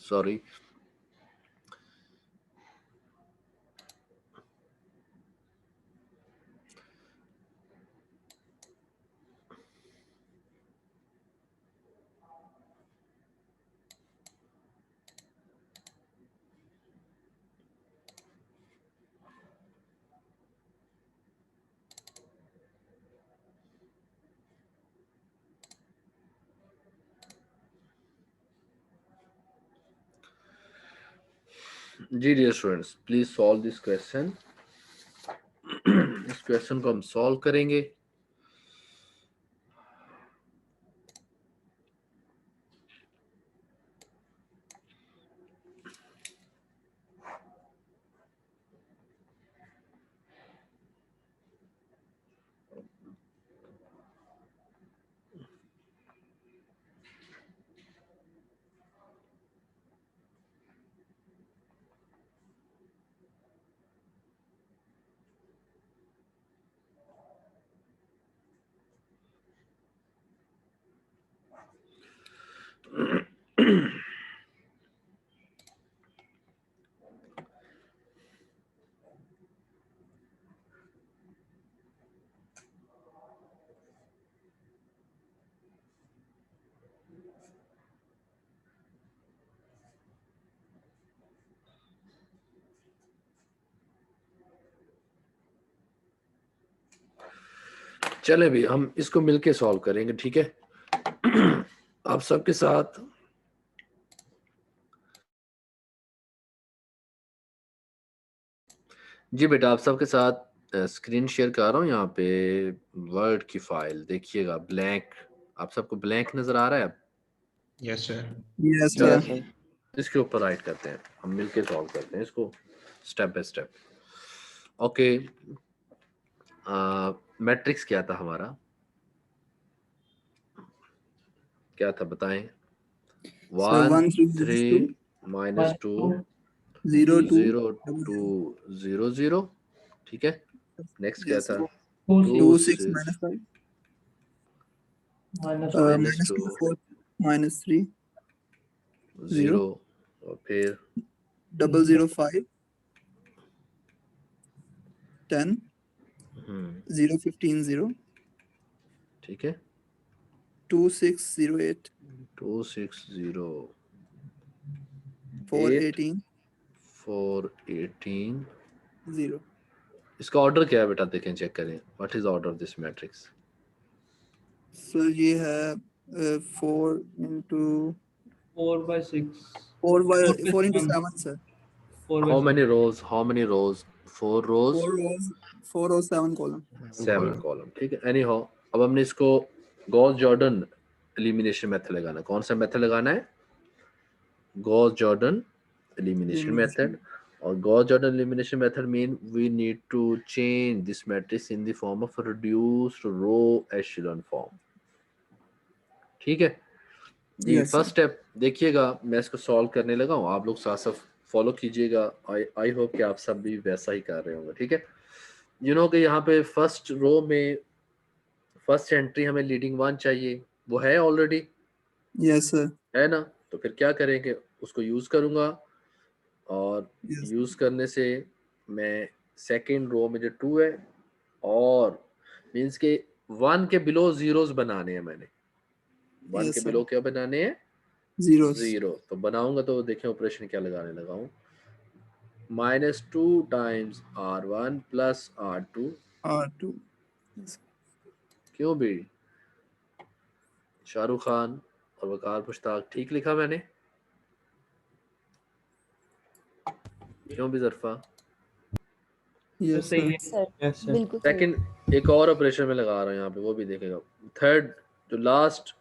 Speaker 1: सॉरी। जी dear students, please solve this question. इस क्वेश्चन को हम सॉल्व करेंगे। चले भी हम इसको मिलके सॉल्व करेंगे, ठीक है। आप सबके साथ जी बेटा, आप सबके साथ स्क्रीन शेयर कर रहा हूँ यहाँ पे, वर्ड की फाइल देखिएगा, ब्लैंक, आप सबको ब्लैंक नजर आ रहा है?
Speaker 3: Yes, sir.
Speaker 7: यस
Speaker 1: चलो,
Speaker 4: Yes, sir.
Speaker 1: इसके ऊपर राइट करते हैं, हम मिलके सॉल्व करते हैं इसको step by step. Okay, matrix क्या था हमारा, क्या था बताएं? 1 3 -2
Speaker 7: 0 2
Speaker 1: 0 2 0 0, ठीक है। नेक्स्ट क्या था?
Speaker 7: 2
Speaker 1: 2
Speaker 7: 6
Speaker 1: 6
Speaker 7: minus 5
Speaker 1: -2
Speaker 7: -2 4 -3
Speaker 1: 0, और फिर
Speaker 7: 0 0 5 10 0 15 0
Speaker 1: ठीक है,
Speaker 7: 2 6 0 8
Speaker 1: 2 6 0
Speaker 7: 4
Speaker 1: 8
Speaker 7: 18
Speaker 1: 4 18।
Speaker 7: 0
Speaker 1: इसका ऑर्डर क्या है बेटा, देखें, चेक करें, what is order of this matrix?
Speaker 7: Sir ये है 4 into
Speaker 5: 4 by 6.
Speaker 7: 4 into 7 sir
Speaker 5: 4 by
Speaker 1: how
Speaker 5: 7.
Speaker 1: Many rows, how many rows? 4 rows
Speaker 7: 4 rows 4 or 7 column
Speaker 1: 7 column, ठीक है। एनी हाउ, अब हमने इसको गॉस जॉर्डन एलिमिनेशन मेथड लगाना है। कौन सा मेथड लगाना है? Gauss Jordan elimination method. और Gauss Jordan elimination method mean we need to change this matrix in the form of reduced row echelon form, ठीक है जी।
Speaker 7: Yes,
Speaker 1: first
Speaker 7: sir.
Speaker 1: स्टेप देखिएगा, मैं इसको सॉल्व करने लगा हूँ, आप लोग साथ साथ फॉलो कीजिएगा। आई होप कि आप सब भी वैसा ही कर रहे होंगे, ठीक है। यू नो कि यहाँ पे फर्स्ट रो में फर्स्ट एंट्री हमें लीडिंग 1 चाहिए, वो है ऑलरेडी,
Speaker 7: Yes sir.
Speaker 1: है ना। तो फिर क्या करेंगे, उसको यूज करूंगा, और
Speaker 7: Yes.
Speaker 1: यूज करने से मैं सेकेंड रो में जो 2 है, और मीन्स के 1 के बिलो जीरोस बनाने हैं मैंने, 1
Speaker 7: Yes,
Speaker 1: के
Speaker 7: sir.
Speaker 1: बिलो क्या बनाने हैं?
Speaker 7: Zeros.
Speaker 1: 0। तो बनाऊंगा तो देखें ऑपरेशन क्या लगाने लगा हूँ, -2 times R1 plus R2।
Speaker 7: R2. Yes.
Speaker 1: क्यों भी शाहरुख खान और वकार मुश्ताक ठीक लिखा मैंने? क्यों भी जरफा?
Speaker 7: Yes
Speaker 5: सही
Speaker 7: sir.
Speaker 5: है.
Speaker 6: Sir
Speaker 5: Yes, sir.
Speaker 6: बिल्कुल सही।
Speaker 1: सेकंड एक और ऑपरेशन में लगा रहा हूँ यहाँ पे, वो भी देखेगा। थर्ड जो लास्ट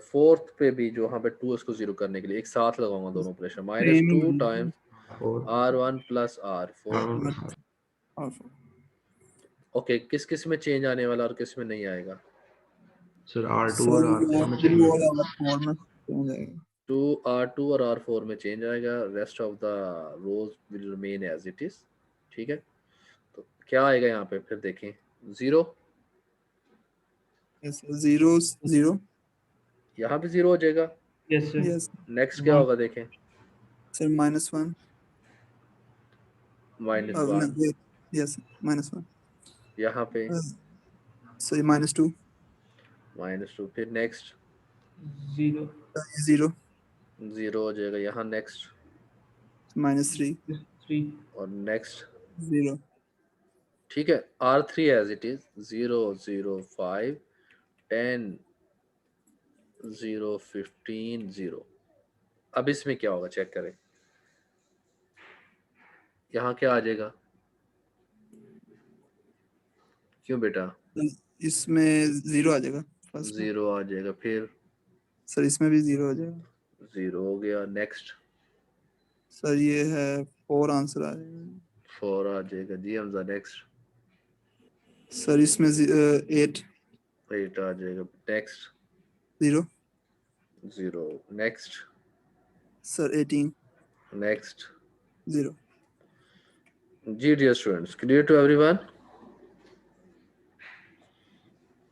Speaker 1: फोर्थ पे भी जो यहाँ पे 2 इसको 0 करने के लिए एक साथ लगाऊंगा दोनों operation, -2 times R1 plus R4।
Speaker 7: R4.
Speaker 1: Okay, किस किस में चेंज आने वाला और किस में नहीं आएगा?
Speaker 3: Sir, R2
Speaker 7: So
Speaker 3: और R4 में चाहिए।
Speaker 7: R4 में हो जाएगा।
Speaker 1: 2 R2 और R4 में चेंज आएगा, rest of the rows will remain as it is, ठीक है। तो क्या आएगा यहाँ पे फिर देखें, 0,
Speaker 7: Yes sir. 0 0.
Speaker 1: यहाँ पे 0 हो जाएगा।
Speaker 5: Yes, sir.
Speaker 7: Yes.
Speaker 1: नेक्स्ट क्या होगा देखें,
Speaker 7: Sir -1.
Speaker 1: -1,
Speaker 7: Wait. Yes. -1.
Speaker 1: यहाँ पे
Speaker 7: Sorry -2.
Speaker 1: -2, फिर नेक्स्ट
Speaker 5: 0.
Speaker 7: 0.
Speaker 1: 0 हो जाएगा, यहाँ नेक्स्ट
Speaker 7: -3.
Speaker 5: 3.
Speaker 1: और नेक्स्ट
Speaker 7: 0.
Speaker 1: ठीक है। R3 as it is 0 0 5 10 0 15 0। अब इसमें क्या होगा चेक करें, यहाँ क्या आ जाएगा? क्यों बेटा?
Speaker 7: इसमें 0 आ जाएगा फर्स्ट में।
Speaker 1: 0 आ जाएगा, फिर
Speaker 7: सर इसमें भी 0 आ जाएगा।
Speaker 1: 0 हो गया, नेक्स्ट
Speaker 7: सर ये है 4 आंसर आ जाएगा।
Speaker 1: 4 आ जाएगा जी हमजा, नेक्स्ट
Speaker 7: सर इसमें 8
Speaker 1: 8 आ जाएगा, नेक्स्ट
Speaker 7: 0.
Speaker 1: 0, next
Speaker 7: sir 18
Speaker 1: next
Speaker 7: 0.
Speaker 1: जी dear students, clear to everyone?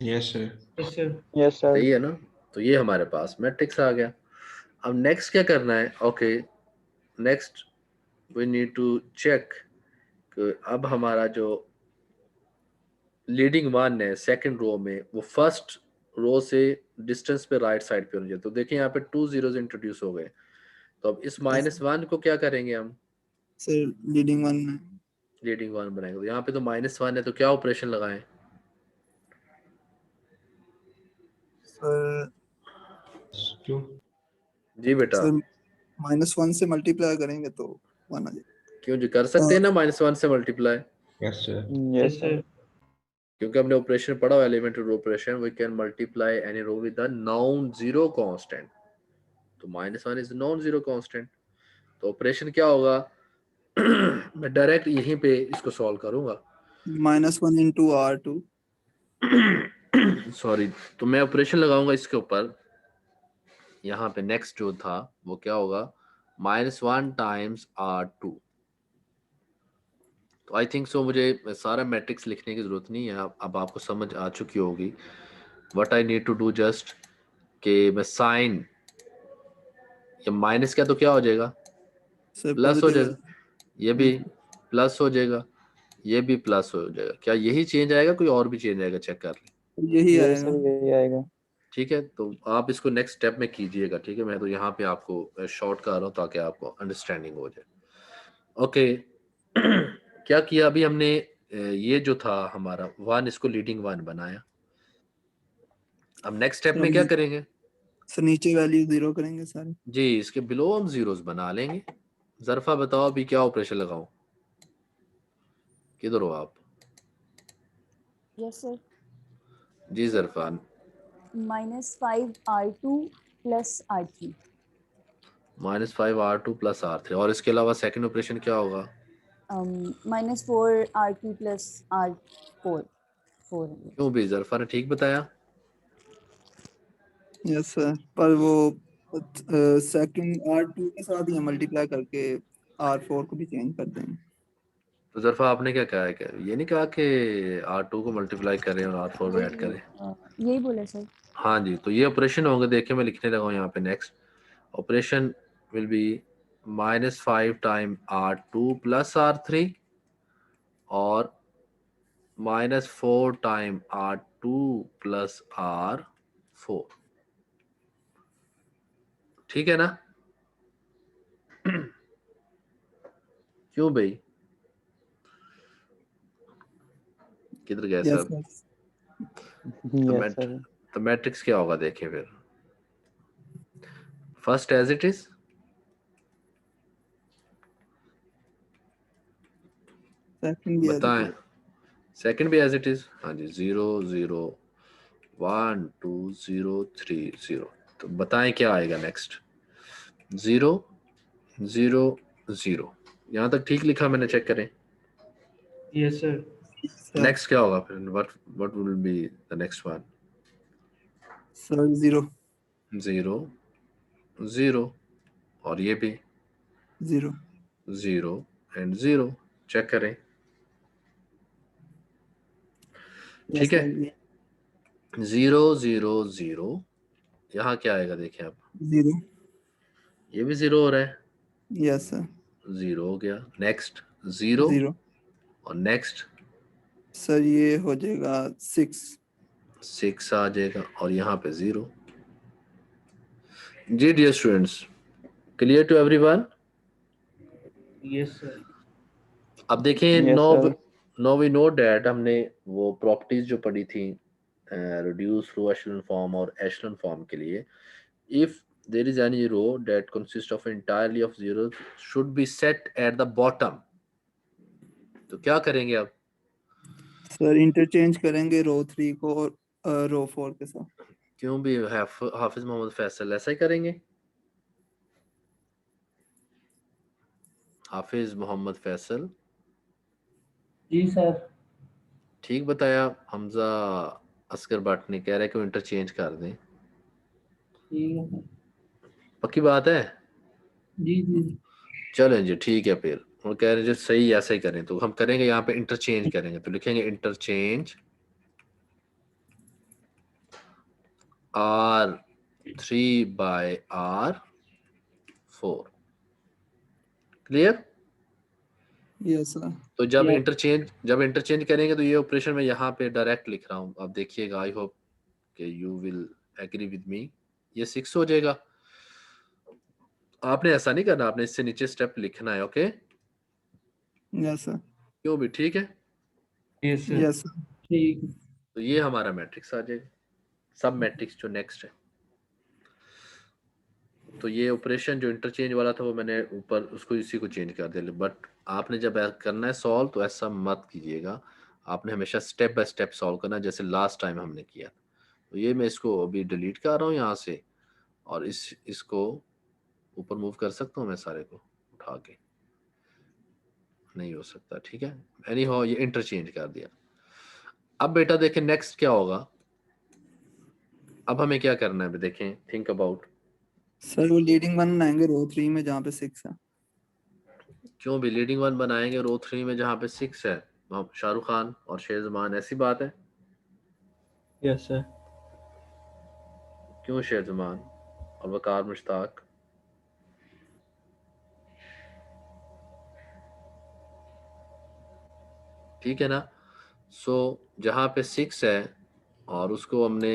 Speaker 3: Yes, sir.
Speaker 5: Yes, sir.
Speaker 4: Yes, sir.
Speaker 1: सही है ना। तो ये हमारे पास मैट्रिक्स आ गया। अब नेक्स्ट क्या करना है? Okay, next we need to check अब हमारा जो लीडिंग 1 है सेकंड रो में, वो फर्स्ट रो से डिस्टेंस पे राइट साइड पे होनी चाहिए। तो देखिए यहाँ पे 2 zeros इंट्रोड्यूस हो गए, तो अब इस -1 को क्या करेंगे हम?
Speaker 7: सर लीडिंग 1 में
Speaker 1: लीडिंग 1 बनाएंगे। तो यहाँ पे तो -1 है, तो क्या ऑपरेशन लगाएं?
Speaker 7: Sir
Speaker 3: Two.
Speaker 1: जी बेटा,
Speaker 7: सर -1 से मल्टीप्लाई करेंगे तो 1 आ जाएगा।
Speaker 1: क्यों जी, कर सकते हैं ना -1 से multiply,
Speaker 3: Yes, sir.
Speaker 4: Yes, sir.
Speaker 1: क्योंकि हमने ऑपरेशन पढ़ा हुआ elementary operation, we can multiply any row with the non zero constant. तो -1 इज नॉन जीरो कांस्टेंट, तो ऑपरेशन क्या होगा मैं डायरेक्ट यहीं पे इसको सॉल्व करूंगा।
Speaker 7: -1 into R2
Speaker 1: सॉरी, तो मैं ऑपरेशन लगाऊंगा इसके ऊपर, यहाँ पे नेक्स्ट जो था वो क्या होगा, -1 टाइम्स R2। तो आई थिंक सो मुझे सारा मैट्रिक्स लिखने की जरूरत नहीं है, अब आपको समझ आ चुकी होगी। What I need to do just कि मैं साइन, ये माइनस क्या तो क्या हो जाएगा,
Speaker 7: सर
Speaker 1: प्लस हो
Speaker 7: पॉजिटिव
Speaker 1: जाएगा, ये भी प्लस हो जाएगा, ये भी प्लस हो जाएगा। क्या यही चेंज आएगा, कोई और भी चेंज आएगा, चेक कर लें।
Speaker 7: यही
Speaker 4: Yes,
Speaker 7: आएगा।
Speaker 4: sir. यही आएगा.
Speaker 1: ठीक है, तो आप इसको नेक्स्ट स्टेप में कीजिएगा। ठीक है, मैं तो यहाँ पे आपको शॉर्ट कर रहा हूँ ताकि आपको अंडरस्टैंडिंग हो जाए। ओके क्या किया अभी हमने, ये जो था हमारा 1, इसको लीडिंग 1 बनाया। अब नेक्स्ट स्टेप में क्या करेंगे
Speaker 7: सर नीचे वैल्यू 0 करेंगे सारे।
Speaker 1: जी, इसके बिलो हम जीरोस बना लेंगे। जरफा बताओ अभी क्या ऑपरेशन लगाऊं, किधर हो आप?
Speaker 6: Yes sir.
Speaker 1: जी Zarfa,
Speaker 6: -5 R2 plus R3।
Speaker 1: -5 R2 plus R3, और इसके अलावा सेकंड ऑपरेशन क्या होगा?
Speaker 6: -4 R2 प्लस R4। 4
Speaker 1: क्यों भी, जरफा ने ठीक बताया।
Speaker 7: यस सर, पर वो सेकंड R2 के साथ ही मल्टीप्लाई करके R4 को भी चेंज कर देंगे।
Speaker 1: तो जरफा आपने क्या कहा है, क्या ये नहीं कहा कि R2 को मल्टीप्लाई करें और R4 में ऐड करें?
Speaker 6: यही बोला सर।
Speaker 1: हाँ जी, तो ये ऑपरेशन होंगे। देखिए मैं लिखने लगा हूँ यहाँ पे, next operation will be -5 time R2 plus R3 और -4 टाइम R2 प्लस R4। ठीक है ना? क्यों भाई, किधर गए
Speaker 7: यस
Speaker 1: सब?
Speaker 4: Yes, sir.
Speaker 1: तो मैट्रिक्स क्या होगा देखें फिर, first as it is,
Speaker 7: second भी
Speaker 1: बताएं। सेकंड भी एज इट इज, हाँ जी, 0 0 1 2 0 3 0। तो बताएं क्या आएगा नेक्स्ट, 0 0 0। यहाँ तक ठीक लिखा मैंने, चेक करें।
Speaker 5: Yes, sir.
Speaker 1: नेक्स्ट क्या होगा फिर, what will be the next one?
Speaker 7: Sir 0
Speaker 1: 0 0, और ये भी
Speaker 7: 0
Speaker 1: 0 एंड 0, चेक करें। ठीक है, 0 0 0, यहाँ क्या आएगा देखें आप,
Speaker 7: 0।
Speaker 1: ये भी 0 हो रहा है,
Speaker 7: यस सर
Speaker 1: 0 हो गया। नेक्स्ट 0
Speaker 7: 0।
Speaker 1: और नेक्स्ट
Speaker 7: सर ये हो जाएगा
Speaker 1: 6 आ जाएगा, और यहाँ पे 0। जी dear students, clear to everyone?
Speaker 5: Yes, sir.
Speaker 1: अब देखें,
Speaker 4: Yes, sir.
Speaker 1: No we know that हमने वो प्रॉपर्टीज जो पढ़ी थी रिड्यूस रो एशेलन फॉर्म और एशेलन फॉर्म के लिए, if there is any row that consists of entirely of zeros should be set at the bottom। तो क्या करेंगे अब?
Speaker 7: सर इंटरचेंज करेंगे रो 3 को और रो 4 के साथ।
Speaker 1: क्यों भी हाफिज मोहम्मद फैसल ऐसा ही करेंगे? हाफिज मोहम्मद फैसल,
Speaker 5: जी सर।
Speaker 1: ठीक बताया। हमजा असगर भट्ट ने कह रहे कि वो इंटरचेंज कर दें,
Speaker 5: ठीक है।
Speaker 1: पक्की बात है?
Speaker 5: जी जी।
Speaker 1: चलें जी, ठीक है। फिर वो कह रहे हैं जो सही ऐसा ही करें, तो हम करेंगे यहाँ पे इंटरचेंज करेंगे, तो लिखेंगे interchange R3 by R4। Clear?
Speaker 7: Yes sir.
Speaker 1: तो जब
Speaker 5: Yeah.
Speaker 1: इंटरचेंज करेंगे तो ये ऑपरेशन मैं यहाँ पे डायरेक्ट लिख रहा हूँ, आप देखिएगा। आई होप कि you will agree with me. ये 6 हो जाएगा। आपने ऐसा नहीं करना, आपने इससे नीचे स्टेप लिखना है। Okay,
Speaker 7: yes sir.
Speaker 1: क्यों भी, ठीक है?
Speaker 5: Yes, sir.
Speaker 7: Yes sir.
Speaker 5: ठीक।
Speaker 1: तो ये हमारा मैट्रिक्स आ जाएगा। सब मैट्रिक्स जो नेक्स्ट है। तो ये ऑपरेशन जो इंटरचेंज वाला था वो मैंने ऊपर उसको इसी को चेंज कर दिया, बट आपने जब करना है सॉल्व तो ऐसा मत कीजिएगा, आपने हमेशा स्टेप बाय स्टेप सॉल्व करना जैसे लास्ट टाइम हमने किया। तो ये मैं इसको अभी डिलीट कर रहा हूँ यहाँ से, और इसको ऊपर मूव कर सकता हूँ मैं सारे को उठा के, नहीं हो सकता, ठीक है। एनी हाउ ये इंटरचेंज कर दिया। अब बेटा देखें नेक्स्ट क्या होगा, अब हमें क्या करना है देखें, थिंक अबाउट।
Speaker 7: सर वो लीडिंग वन बनाएंगे रो 3 में जहाँ पे 6 है।
Speaker 1: क्यों भी लीडिंग वन बनाएंगे रो 3 में जहाँ पे 6 है? शाहरुख खान और शेरजमान, ऐसी बात है?
Speaker 4: Yes, sir.
Speaker 1: क्यों शेरजमान और वकार मुश्ताक? ठीक है ना। सो जहाँ पे 6 है और उसको हमने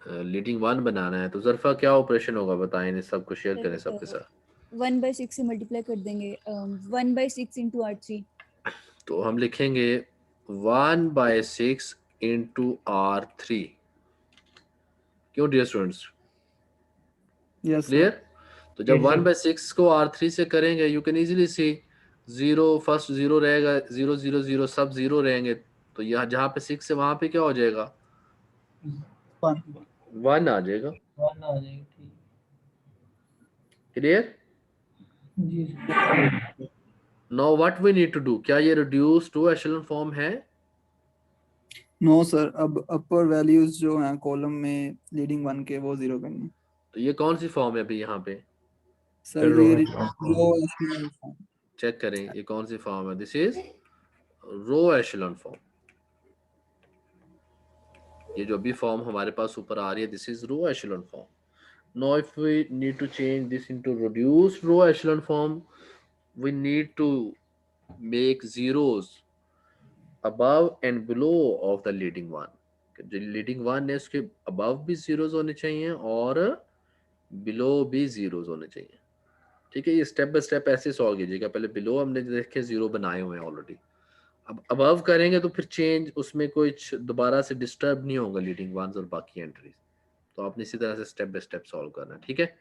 Speaker 1: लीडिंग वन बनाना है, तो जरफा क्या ऑपरेशन होगा बताएं, इन्हें सबको शेयर करें सबके साथ।
Speaker 6: 1/6 से मल्टीप्लाई कर देंगे 1/6 into R3।
Speaker 1: तो हम लिखेंगे 1/6 into R3। क्यों डियर स्टूडेंट्स,
Speaker 7: यस
Speaker 1: क्लियर? तो जब
Speaker 4: Yes, sir.
Speaker 1: 1/6 को R3 से करेंगे, you can easily C 0 first 0 रहेगा, 0 0 0 सब 0 रहेंगे, तो यहाँ जहाँ पे 6 है वहां पे क्या हो जाएगा, 1 आ जाएगा।
Speaker 4: 1 आ जाएगी, ठीक।
Speaker 1: क्लियर?
Speaker 4: जी sir.
Speaker 1: Now what we need to do, क्या ये रिड्यूस टू एशेलन फॉर्म है?
Speaker 7: नो सर, अब अपर वैल्यूज जो हैं कॉलम में लीडिंग वन के वो 0 करनी है।
Speaker 1: तो ये कौन सी फॉर्म है अभी यहाँ पे,
Speaker 7: सर
Speaker 3: Sir, row
Speaker 7: ये
Speaker 3: echelon form.
Speaker 7: रो एशेलन फॉर्म।
Speaker 1: चेक करें ये कौन सी फॉर्म है, this is row echelon form. ये जो भी फॉर्म हमारे पास ऊपर आ रही है, this is row echelon form. Now if we need to change this into reduced row echelon form, we need to make zeros above and below of the leading one। जो leading one है उसके above भी zeros होने चाहिए और below भी zeros होने चाहिए, ठीक है। ये स्टेप बाय स्टेप ऐसे सॉल्व कीजिएगा, पहले below हमने देखे 0 बनाए हुए हैं ऑलरेडी, अब above करेंगे तो फिर चेंज उसमें कुछ दोबारा से डिस्टर्ब नहीं होगा लीडिंग वंस और बाकी एंट्रीज। तो आपने इसी तरह से स्टेप बाय स्टेप सॉल्व करना है, ठीक है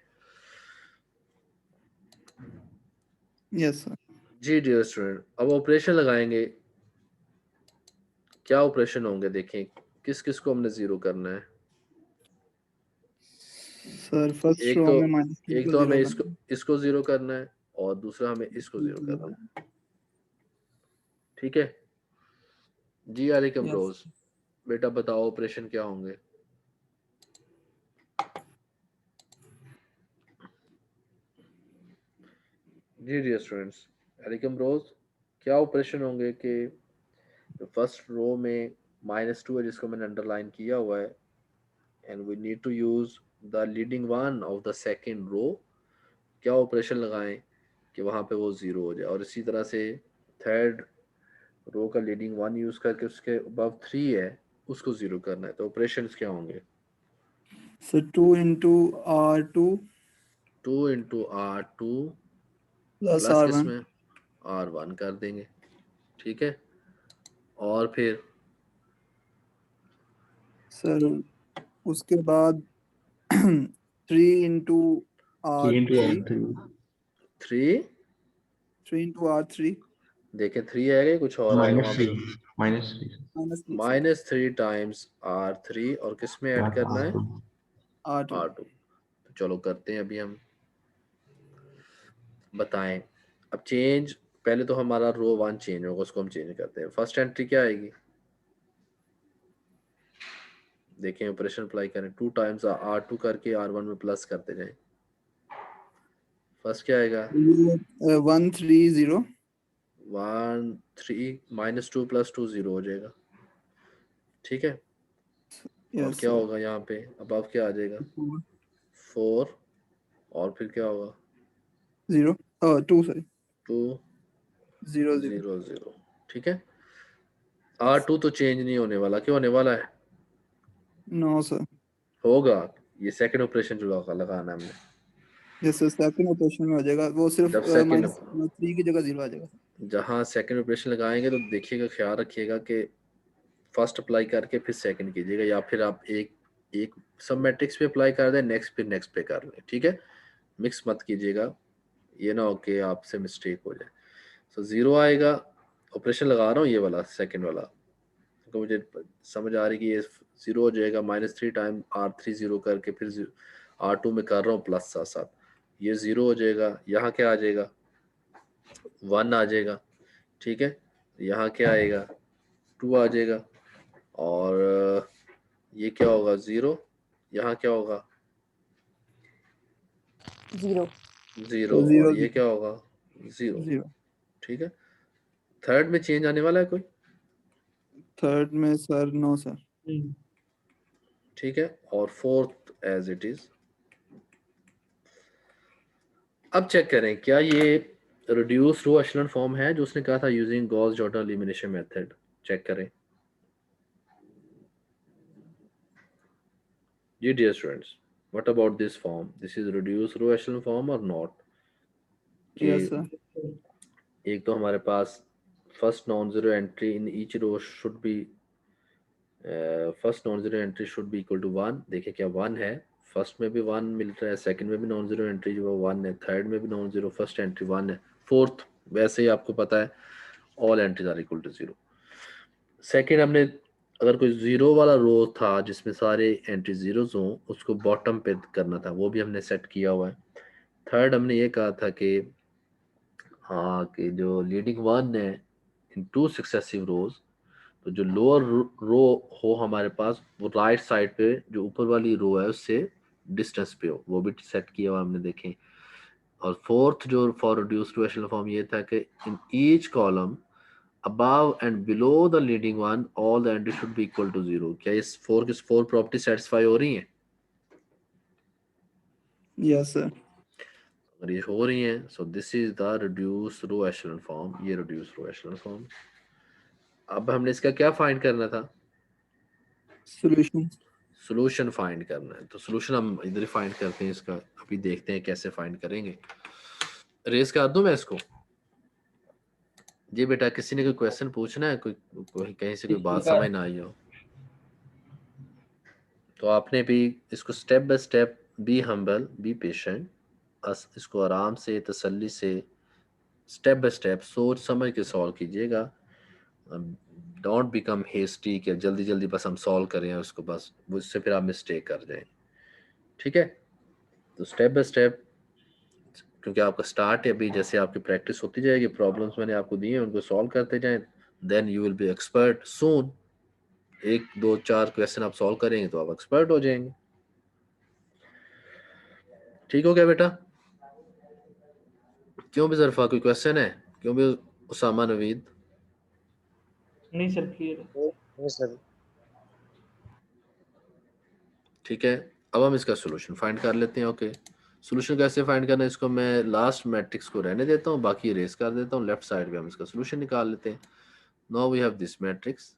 Speaker 7: यस सर।
Speaker 1: जी डियर स्टूडेंट। अब ऑपरेशन लगाएंगे, क्या ऑपरेशन होंगे देखें, किस किस को हमने 0 करना है।
Speaker 7: सर फर्स्ट
Speaker 1: एक
Speaker 7: रो
Speaker 1: तो
Speaker 7: में -2 को
Speaker 1: हमें
Speaker 7: 0 करना
Speaker 1: इसको 0 करना है और दूसरा हमें इसको 0 करना है, ठीक है जी। अलैकुम
Speaker 7: Yes.
Speaker 1: रोज, बेटा बताओ ऑपरेशन क्या होंगे। जी डियर स्टूडेंट्स, अलैकुम रोज, क्या ऑपरेशन होंगे कि फर्स्ट रो में -2 है जिसको मैंने अंडरलाइन किया हुआ है, and we need to use the leading one of the second row. क्या ऑपरेशन लगाएं कि वहां पे वो 0 हो जाए, और इसी तरह से थर्ड रो का लीडिंग वन यूज करके उसके अबव 3 है उसको 0 करना है। तो ऑपरेशंस क्या होंगे,
Speaker 7: sir 2 into R2
Speaker 1: 2 into R2
Speaker 7: plus
Speaker 1: plus
Speaker 7: R1
Speaker 1: किसमें R1 कर देंगे, ठीक है। और फिर
Speaker 7: सर उसके बाद 3 into
Speaker 3: 3 into
Speaker 7: R3
Speaker 1: 3
Speaker 7: 3 into R3
Speaker 1: देखें 3 आएगा कुछ और आएगा वहां पे,
Speaker 3: -3
Speaker 1: -3 टाइम्स R3 और किसमें ऐड करना है
Speaker 7: R2
Speaker 1: R2। तो चलो करते हैं अभी हम, बताएं। अब चेंज, पहले तो हमारा रो 1 चेंज होगा, उसको हम चेंज करते हैं। फर्स्ट एंट्री क्या आएगी देखें, ऑपरेशन अप्लाई करें, 2 टाइम्स R2 करके R1 में प्लस करते जाएं। फर्स्ट क्या आएगा
Speaker 7: 1 3 0
Speaker 1: 1 3 -2 + 2 0 हो जाएगा, ठीक है। और क्या होगा यहाँ पे अबव क्या आ जाएगा 4 और फिर क्या होगा
Speaker 7: 0 2 सॉरी
Speaker 1: 2
Speaker 7: 0
Speaker 1: 0 0, ठीक है। R2 तो चेंज नहीं होने वाला, क्यों होने वाला है,
Speaker 7: नो सर।
Speaker 1: होगा। ये सेकंड ऑपरेशन जो लगाना है हमने,
Speaker 7: यस सर, सेकंड ऑपरेशन में हो जाएगा वो, सिर्फ
Speaker 1: जब second-
Speaker 7: -3 की जगह 0 आ जाएगा।
Speaker 1: जहाँ सेकंड ऑपरेशन लगाएंगे तो देखिएगा, ख्याल रखिएगा कि फर्स्ट अप्लाई करके फिर सेकंड कीजिएगा, या फिर आप एक एक सब मैट्रिक्स पे अप्लाई कर दें, नेक्स्ट पे कर लें, ठीक है, मिक्स मत कीजिएगा, ये ना हो कि आपसे मिस्टेक हो जाए। सो 0 आएगा, ऑपरेशन लगा रहा हूँ ये वाला सेकंड वाला, तो मुझे समझ आ रही कि ये 0 हो जाएगा, -3 टाइम R3 0 करके फिर R2 में कर रहा हूँ प्लस साथ साथ, ये 0 हो जाएगा, यहाँ क्या आ जाएगा 1 आ जाएगा, ठीक है, यहाँ क्या आएगा 2 आ जाएगा, और ये क्या होगा 0, यहाँ क्या होगा
Speaker 6: 0
Speaker 1: 0,
Speaker 7: तो
Speaker 1: और
Speaker 7: 0
Speaker 1: ये क्या होगा 0,
Speaker 7: 0।
Speaker 1: ठीक है। थर्ड में चेंज आने वाला है कोई,
Speaker 7: थर्ड में सर नो सर।
Speaker 1: ठीक है, और फोर्थ एज इट इज। अब चेक करें क्या ये रिड्यूस रो एशेलन फॉर्म है जो उसने कहा था using Gauss Jordan elimination method, check करें जी dear students, what about this form, this is reduce row echelon form और नॉट?
Speaker 7: Yes sir.
Speaker 1: एक तो हमारे पास first non zero entry in each row should be, first non zero entry should be equal to 1, देखिए क्या 1 है, first में भी 1 मिल रहा है, सेकंड में भी नॉन जीरो एंट्री जो है 1 है, थर्ड में भी नॉन जीरो फर्स्ट एंट्री 1 है, फोर्थ वैसे ही आपको पता है all entries are equal to 0। Second हमने अगर कोई 0 वाला रो था जिसमें सारे एंट्री जीरोस हों उसको बॉटम पे करना था, वो भी हमने सेट किया हुआ है। थर्ड हमने ये कहा था कि हाँ कि जो लीडिंग 1 है इन 2 सक्सेसिव रोज, तो जो लोअर रो हो हमारे पास वो राइट साइड पे जो ऊपर वाली रो है उससे डिस्टेंस पे हो, वो भी सेट किया हुआ हमने देखें। और फोर्थ जो for reduced to echelon form ये था कि in each column above and below the leading one all the entries should be equal to 0। क्या इस फोर प्रॉपर्टी सेटिस्फाई हो रही हैं?
Speaker 7: Yes sir.
Speaker 1: अगर ये हो रही हैं so this is the reduce row echelon form, ये रिड्यूस रो एशेलन फॉर्म। अब हमने इसका क्या फाइंड करना था?
Speaker 7: सॉल्यूशन।
Speaker 1: सॉल्यूशन फाइंड करना है, तो सॉल्यूशन हम इधर ही फाइंड करते हैं इसका, अभी देखते हैं कैसे फाइंड करेंगे। रेस कर दूं मैं इसको? जी बेटा किसी ने कोई क्वेश्चन पूछना है, कोई कहीं से कोई बात समझ ना आई हो तो आपने भी इसको step by step, be humble be patient, इसको आराम से तसल्ली से स्टेप बाय स्टेप सोच समझ के सॉल्व कीजिएगा। डोंट बिकम हेस्टी कि जल्दी जल्दी बस हम सॉल्व करें उसको, बस उससे फिर आप मिस्टेक कर जाएं, ठीक है। तो स्टेप बाय स्टेप, क्योंकि आपका स्टार्ट है अभी, जैसे आपकी प्रैक्टिस होती जाएगी, प्रॉब्लम्स मैंने आपको दी हैं उनको सॉल्व करते जाएं, then you will be expert soon. 1 2 4 question आप सॉल्व करेंगे तो आप एक्सपर्ट हो जाएंगे। ठीक हो गया बेटा? क्यों भी ज़रफ़ा कोई क्वेश्चन है? क्यों भी उसामा नवीद?
Speaker 4: नहीं सर क्लियर है।
Speaker 2: नहीं सर।
Speaker 1: ठीक है, अब हम इसका सॉल्यूशन फाइंड कर लेते हैं। ओके, सॉल्यूशन कैसे फाइंड करना है इसको मैं लास्ट मैट्रिक्स को रहने देता हूँ, बाकी इरेज कर देता हूँ, लेफ्ट साइड पे हम इसका सॉल्यूशन निकाल लेते हैं। Now we have this matrix,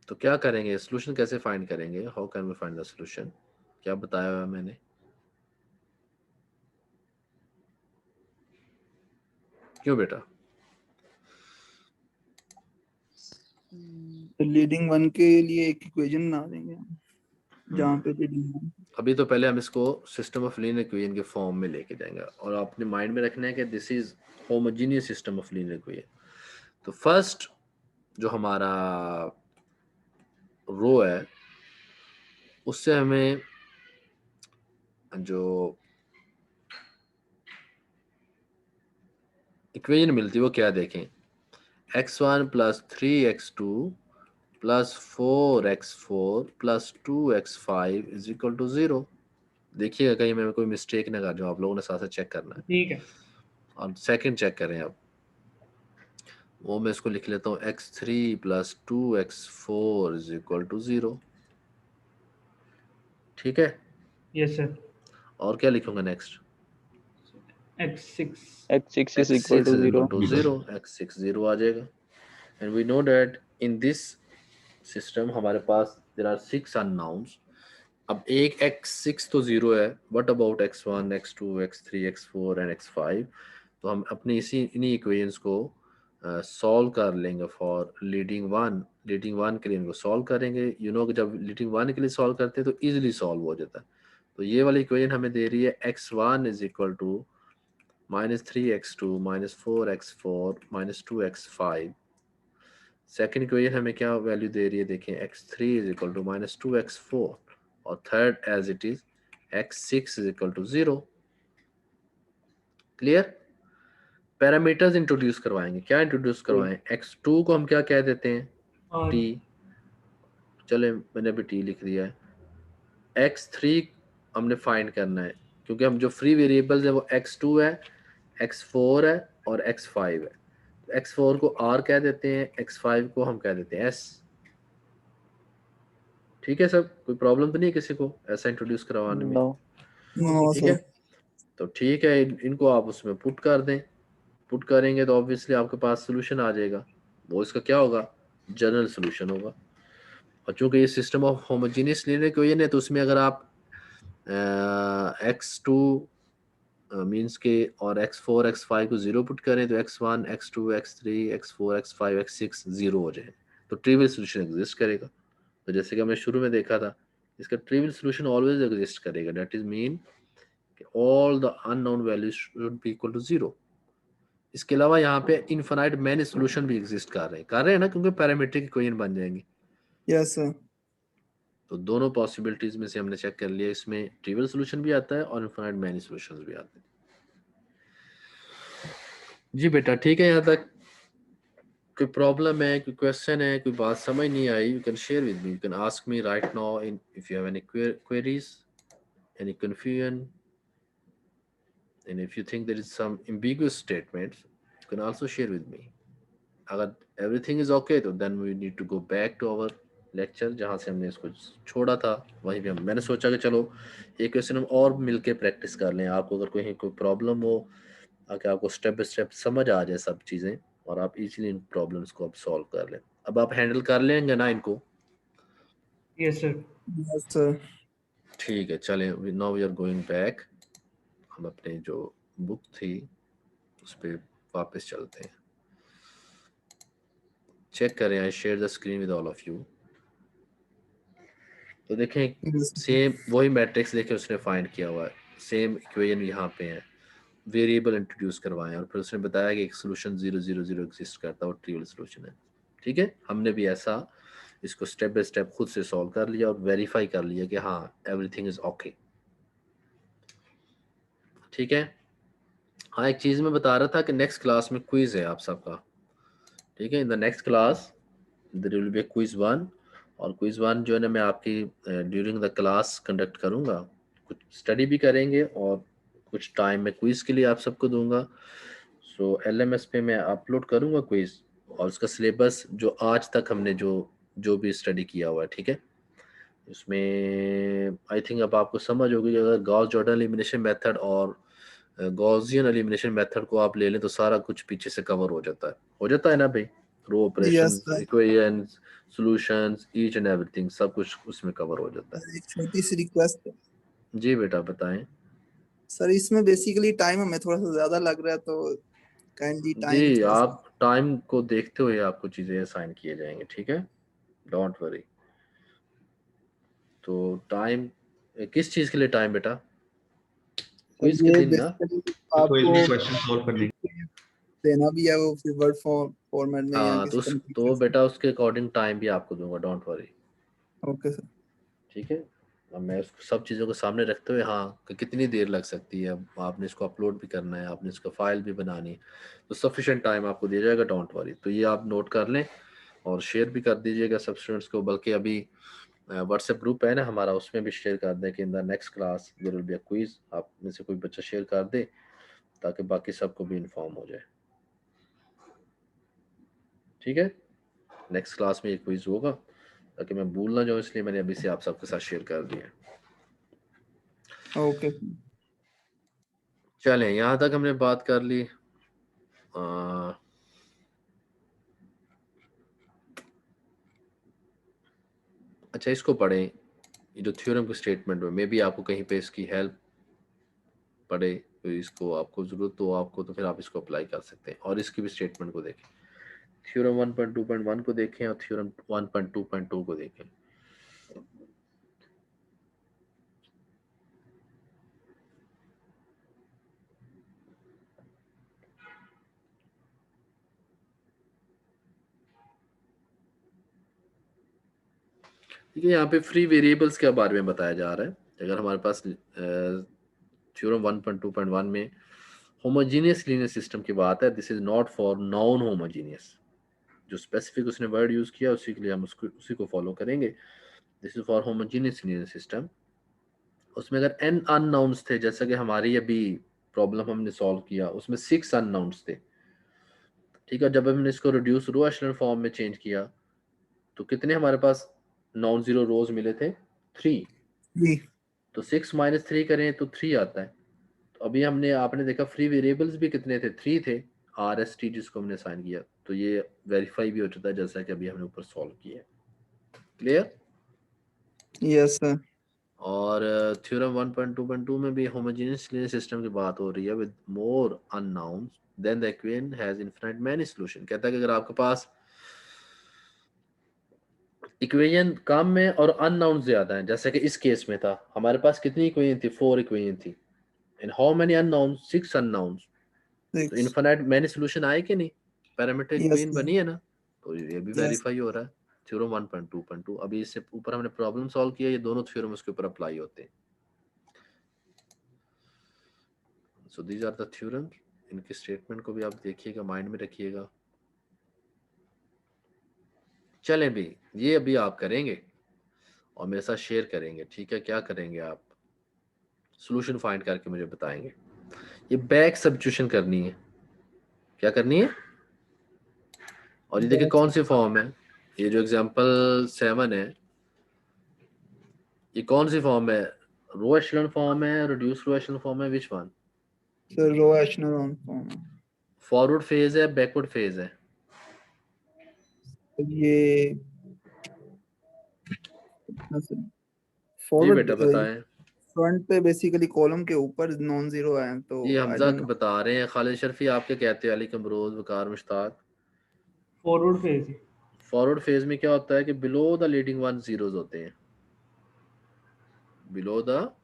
Speaker 1: तो क्या करेंगे, सॉल्यूशन कैसे फाइंड करेंगे? How can we find the solution? क्या बताया हुआ है मैंने? क्यों बेटा?
Speaker 7: लीडिंग 1 के लिए एक इक्वेशन बना देंगे जहाँ पे लीडिंग 1।
Speaker 1: अभी तो पहले हम इसको सिस्टम ऑफ लीनियर इक्वेशन के फॉर्म में लेके जाएंगे, और आपने माइंड में रखना है कि this is homogeneous system of linear equation. तो फर्स्ट जो हमारा रो है उससे हमें जो इक्वेशन मिलती है वो क्या देखें, x1 + 3x2 + 4x4 + 2x5 = 0। देखिएगा कहीं मैं कोई मिस्टेक ना कर जाऊं, आप लोगों ने साथ साथ चेक करना है।
Speaker 4: ठीक है।
Speaker 1: और सेकंड चेक करें अब, वो मैं इसको लिख लेता हूँ x3 + 2x4 = 0, ठीक है।
Speaker 4: Yes sir.
Speaker 1: और क्या लिखूंगा next?
Speaker 4: x6
Speaker 2: x6 is equal to 0.
Speaker 1: = 0, x6 0 आ जाएगा। And we know that in this system हमारे पास देयर आर 6 अननोन्स, अब एक x6 तो 0 है, what about x1, x2, x3, x4 and x5? तो हम अपनी इन्हीं इक्वेशंस को सॉल्व कर लेंगे फॉर लीडिंग वन के लिए इनको सॉल्व करेंगे। कि जब लीडिंग वन के लिए सॉल्व करते हैं तो इजीली सॉल्व हो जाता है। तो ये वाली इक्वेशन हमें दे रही है x1 is equal to -3x2 -4x4 -2x5। Second equation हमें क्या वैल्यू दे रही है, देखें x3 is equal to -2x4, और third as it is x6 is equal to 0। Clear? Parameters introduce करवाएंगे। क्या इंट्रोड्यूस करवाएं? x2 को हम क्या कह देते हैं?
Speaker 4: और
Speaker 1: t। चले, मैंने अभी t लिख दिया है। x3 हमने फाइंड करना है, क्योंकि हम जो फ्री वेरिएबल्स है वो x2 है, x4 है और x5 है। तो x4 को r कह देते हैं, x5 को हम कह देते हैं s। ठीक है सब? कोई प्रॉब्लम तो नहीं है किसी को ऐसा इंट्रोड्यूस करवाने में?
Speaker 2: No.
Speaker 7: नो
Speaker 1: ठीक है,
Speaker 7: सर।
Speaker 1: तो ठीक है, इनको आप उसमें पुट कर दें। पुट करेंगे तो ऑब्वियसली आपके पास सोल्यूशन आ जाएगा। वो इसका क्या होगा? जनरल सोल्यूशन होगा। और चूंकि ये system of homogeneous linear equation है, तो उसमें अगर आप x2 मींस के और x4 x5 को 0 पुट करें तो x1 x2 x3 x4 x5 x6 0 हो जाए, तो ट्रिवियल सोल्यूशन एग्जिस्ट करेगा। तो जैसे कि हमने शुरू में देखा था, इसका ट्रिवियल सोल्यूशन ऑलवेज एग्जिस्ट करेगा। That is mean all the unknown values should be equal to 0। इसके अलावा यहाँ पे इनफाइनाइट मैनी सोल्यूशन भी एग्जिस्ट कर रहे हैं ना, क्योंकि पैरामीट्रिक इक्वेशन बन जाएंगे।
Speaker 7: Yes sir.
Speaker 1: तो दोनों पॉसिबिलिटीज में से हमने चेक कर लिया, इसमें ट्रिवियल सोल्यूशन भी आता है और इनफाइनाइट मैनी सोल्यूशंस भी आते हैं। जी बेटा, ठीक है यहाँ तक? कोई प्रॉब्लम है, कोई क्वेश्चन है, कोई बात समझ नहीं आई, you can share with me, you can ask me right now in if you have any queries, any confusion, and if you think there is some ambiguous statements, you can also share with me. अगर everything is okay, तो then we need to go back to our lecture जहाँ से हमने इसको छोड़ा था, वहीं पे मैंने सोचा कि चलो एक क्वेश्चन हम और मिलके प्रैक्टिस कर लें। आपको अगर कोई प्रॉब्लम हो, अगर आपको स्टेप बाय स्टेप समझ आ जाए सब चीज़ें, और आप इजीली इन प्रॉब्लम्स को आप सॉल्व कर लें। अब आप हैंडल कर लेंगे ना इनको?
Speaker 4: Yes sir.
Speaker 7: Yes sir.
Speaker 1: ठीक है, चलें, now we are going back. हम अपने जो बुक थी उस पर वापस चलते हैं। चेक करें, आई share the screen with all of you. तो देखें सेम वही मैट्रिक्स देखें उसने फाइंड किया हुआ है, सेम इक्वेशन यहाँ पे है। वेरिएबल इंट्रोड्यूस करवाएं और फिर उसने बताया कि एक सोल्यूशन 0 0 0 एग्जिस्ट करता है और ट्रिवियल सोल्यूशन है। ठीक है, हमने भी ऐसा इसको स्टेप बाय स्टेप खुद से सॉल्व कर लिया और वेरीफाई कर लिया कि हाँ एवरीथिंग इज ओके। ठीक है। हाँ, एक चीज़ मैं बता रहा था कि नेक्स्ट क्लास में क्विज है आप सबका। ठीक है, in the next class there will be quiz 1, और क्विज 1 जो है ना मैं आपकी ड्यूरिंग द क्लास कंडक्ट करूँगा। कुछ स्टडी भी करेंगे और कुछ टाइम में क्विज के लिए आप सबको दूंगा। सो LMS पे मैं अपलोड करूँगा क्विज और उसका सिलेबस जो आज तक हमने जो भी स्टडी किया हुआ है। ठीक है, इसमें आई थिंक अब आपको समझ होगी कि अगर गॉस जॉर्डन एलिमिनेशन मेथड और गॉसियन एलिमिनेशन मेथड को आप ले लें तो सारा कुछ पीछे से कवर हो जाता है ना भाई। Row
Speaker 7: yes
Speaker 1: operations,
Speaker 7: sir.
Speaker 1: Equations, solutions, each and everything सब कुछ उसमें कवर हो जाता है।
Speaker 7: एक छोटी सी रिक्वेस्ट है
Speaker 1: जी बेटा बताएं।
Speaker 7: सर, इसमें बेसिकली टाइम हमें थोड़ा सा ज्यादा लग रहा है, तो काइंडली टाइम
Speaker 1: जी,
Speaker 7: थोड़ा सा।
Speaker 1: आप टाइम को देखते हुए आपको चीज़ें असाइन किए जाएंगे। ठीक है, डोंट वरी। तो टाइम किस चीज़ के लिए टाइम बेटा? क्विज के
Speaker 7: ये
Speaker 1: दिन ना?
Speaker 7: बेसिकली
Speaker 3: कोई
Speaker 7: आपको
Speaker 3: भी क्वेश्चन सॉल्व करने
Speaker 7: देना भी है, वो फिर वर्ड फॉर्मेट में या
Speaker 1: हाँ,
Speaker 7: किसी
Speaker 1: तो
Speaker 7: कंप्यूटर।
Speaker 1: बेटा उसके अकॉर्डिंग टाइम भी आपको दूंगा, डोंट वरी।
Speaker 7: Okay sir.
Speaker 1: ठीक है, अब मैं उसको सब चीज़ों को सामने रखते हुए, हाँ कि कितनी देर लग सकती है, अब आपने इसको अपलोड भी करना है, आपने इसका फाइल भी बनानी है, तो सफिशेंट टाइम आपको दिया जाएगा, डोंट वरी। तो ये आप नोट कर लें और शेयर भी कर दीजिएगा सब स्टूडेंट्स को। बल्कि अभी व्हाट्सएप ग्रुप है ना हमारा, उसमें भी शेयर कर दें कि in the next class there will be a quiz. आप में से कोई बच्चा शेयर कर दे ताकि बाकी सबको भी इन्फॉर्म हो जाए। ठीक है, नेक्स्ट क्लास में ये क्विज होगा, ताकि मैं भूल ना जाऊँ, इसलिए मैंने अभी से आप सबके साथ शेयर कर दिया।
Speaker 7: ओके।
Speaker 1: चलें, यहाँ तक हमने बात कर ली। अच्छा, इसको पढ़ें। ये जो थ्योरम की स्टेटमेंट में मे बी आपको कहीं पे इसकी हेल्प पड़े, तो इसको आपको जरूरत हो आपको, तो फिर आप इसको अप्लाई कर सकते हैं। और इसकी भी स्टेटमेंट को देखें, थ्योरम 1.2.1 को देखें और थ्योरम 1.2.2 को देखें। ठीक है, यहाँ पे फ्री वेरिएबल्स के बारे में बताया जा रहा है। अगर हमारे पास थ्योरम 1.2.1 में होमोजीनियस लीनियर सिस्टम की बात है, this is not for non homogeneous. जो स्पेसिफिक उसने वर्ड यूज किया उसी के लिए हम उसको उसी को फॉलो करेंगे। This is for homogeneous linear system. उसमें अगर n अननाउन्स थे, जैसा कि हमारी अभी प्रॉब्लम हमने सॉल्व किया, उसमें 6 अननाउन्स थे। ठीक है, जब हमने इसको रिड्यूस रो एशेलन फॉर्म में चेंज किया तो कितने हमारे पास नॉन जीरो रोज मिले थे? 3।
Speaker 7: जी
Speaker 1: तो 6 - 3 करें तो 3 आता है। तो अभी आपने देखा फ्री वेरिएबल्स भी कितने थे? 3 थे, RST जिसको हमने साइन किया, तो ये वेरीफाई भी हो जाता है जैसा कि अभी हमने ऊपर सॉल्व किया। क्लियर?
Speaker 7: Yes sir.
Speaker 1: और थ्योरम 1.2.2 में भी होमोजेनियस लीनियर सिस्टम की बात हो रही है with more unknowns than the equation has infinite many solution. कहता है कि अगर आपके पास इक्वेशन कम है और अननाउन ज्यादा है, जैसे कि इस केस में था, हमारे पास कितनी इक्वेशन थी? 4 इक्वेशन थी। In how many unknown? 6 unknown. तो
Speaker 7: 6
Speaker 1: इनफिनिट मैनी सॉल्यूशन आए कि नहीं? पैरामीटर
Speaker 7: यस
Speaker 1: इक्वेशन बनी है ना? तो ये भी
Speaker 7: यस
Speaker 1: वेरीफाई हो रहा है। थ्योरम 1.2.2 अभी इससे ऊपर हमने प्रॉब्लम सॉल्व किया, ये दोनों थ्योरम उसके ऊपर अप्लाई होते हैं। So these are the theorem. इनकी स्टेटमेंट को भी आप देखिएगा, माइंड में रखिएगा। चलें भी, ये अभी आप करेंगे और मेरे साथ शेयर करेंगे। ठीक है, क्या करेंगे आप? सॉल्यूशन फाइंड करके मुझे बताएंगे। ये बैक सब्स्टिट्यूशन करनी है। क्या करनी है? और ये देखिए कौन सी फॉर्म है। ये जो एग्जांपल 7 है, ये कौन सी फॉर्म है? रो एशेलन फॉर्म है, रिड्यूस रो एशेलन फॉर्म है, which one?
Speaker 7: Sir row echelon form.
Speaker 1: Forward phase है, बैकवर्ड फेज है?
Speaker 7: ये
Speaker 1: जी
Speaker 7: फॉरवर्ड
Speaker 1: बेटा बताएं।
Speaker 7: फ्रंट पे बेसिकली कॉलम के ऊपर नॉन जीरो है तो
Speaker 1: ये
Speaker 7: आई
Speaker 1: हमजा
Speaker 7: डोंट नो।
Speaker 1: बता रहे हैं। खालिद शर्फी आप क्या कहते हैं? Ali Qamroz, Waqar, Mushtaq?
Speaker 4: Forward phase.
Speaker 1: Forward phase में क्या होता है कि below the leading one zeros होते हैं। Below the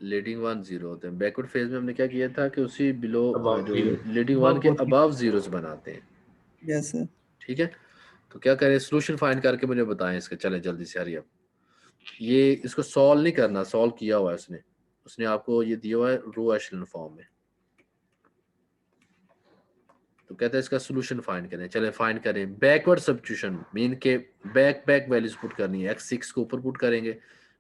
Speaker 1: leading one zero होते हैं। बैकवर्ड फेज में हमने क्या किया था कि उसी बिलो
Speaker 3: Above
Speaker 1: जो
Speaker 3: zero.
Speaker 1: लीडिंग वन के अबव जीरोज बनाते हैं।
Speaker 7: Yes sir.
Speaker 1: ठीक है, तो क्या करें? सॉल्यूशन फाइंड करके मुझे बताएं इसके। चलें जल्दी से, हरी अब। ये इसको सॉल्व नहीं करना, सॉल्व किया हुआ है उसने। उसने आपको ये दिया हुआ है रो एशेलन फॉर्म में। तो कहते हैं इसका सॉल्यूशन फाइंड करें। चलें फाइंड करें। बैकवर्ड सब्स्टिट्यूशन मीन के बैक वैल्यूज पुट करनी है। x6 को ऊपर पुट करेंगे,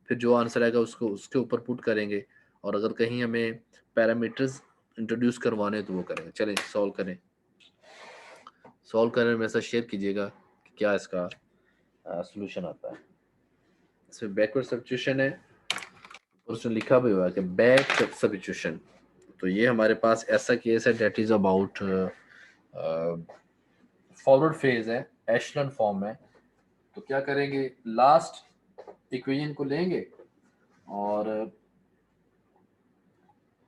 Speaker 1: फिर जो आंसर आएगा उसको उसके ऊपर पुट करेंगे, और अगर कहीं हमें पैरामीटर्स इंट्रोड्यूस करवाने तो वो करेंगे। चलें सॉल्व करें। सॉल्व करने में ऐसा शेयर कीजिएगा कि क्या इसका सॉल्यूशन आता है। इसमें बैकवर्ड सब्स्टिट्यूशन है और उसने लिखा भी हुआ है कि बैक सब्स्टिट्यूशन। तो ये हमारे पास ऐसा केस है that is about forward phase है, एशेलन फॉर्म है। तो क्या करेंगे? लास्ट इक्वेशन को लेंगे और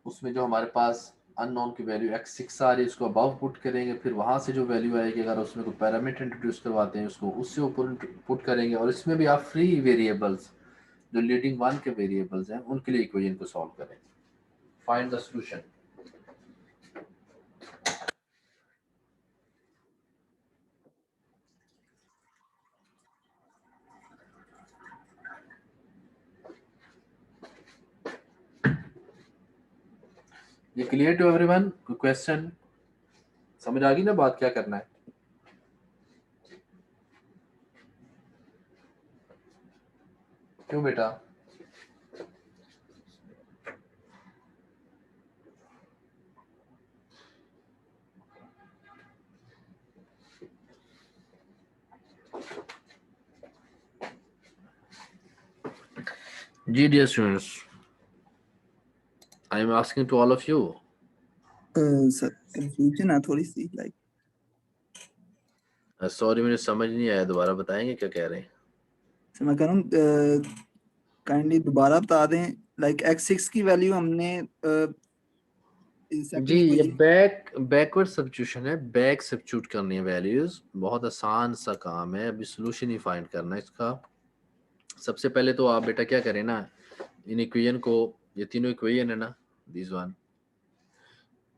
Speaker 1: उसमें जो हमारे पास अननोन की वैल्यू x6 आ रही है उसको अबव पुट करेंगे, फिर वहां से जो वैल्यू आएगी अगर उसमें कोई पैरामीटर इंट्रोड्यूस करवाते हैं उसको उससे ऊपर पुट करेंगे। और इसमें भी आप फ्री वेरिएबल्स जो लीडिंग वन के वेरिएबल्स हैं उनके लिए इक्वेशन को सॉल्व करें। Find the solution. ये क्लियर टू एवरीवन? कोई क्वेश्चन? समझ आ गई ना बात क्या करना है? क्यों बेटा? जी dear students, I am asking to all of you.
Speaker 7: Sir confusion है थोड़ी सी लाइक।
Speaker 1: सॉरी मुझे समझ नहीं आया, दोबारा बताएंगे क्या कह रहे हैं?
Speaker 7: सर मैं कह रहा हूँ काइंडली दोबारा बता दें, लाइक x6 की वैल्यू हमने
Speaker 1: जी
Speaker 7: सेकंड
Speaker 1: ये
Speaker 7: इक्वेशन
Speaker 1: बैकवर्ड सब्स्टिट्यूशन है, बैक सब्स्टिट्यूट करनी है वैल्यूज, बहुत आसान सा काम है। अभी सोल्यूशन ही फाइंड करना है इसका। सबसे पहले तो आप बेटा क्या करें ना, इन इक्वेशन को, ये तीनों इक्वेशन है ना, दिस वन,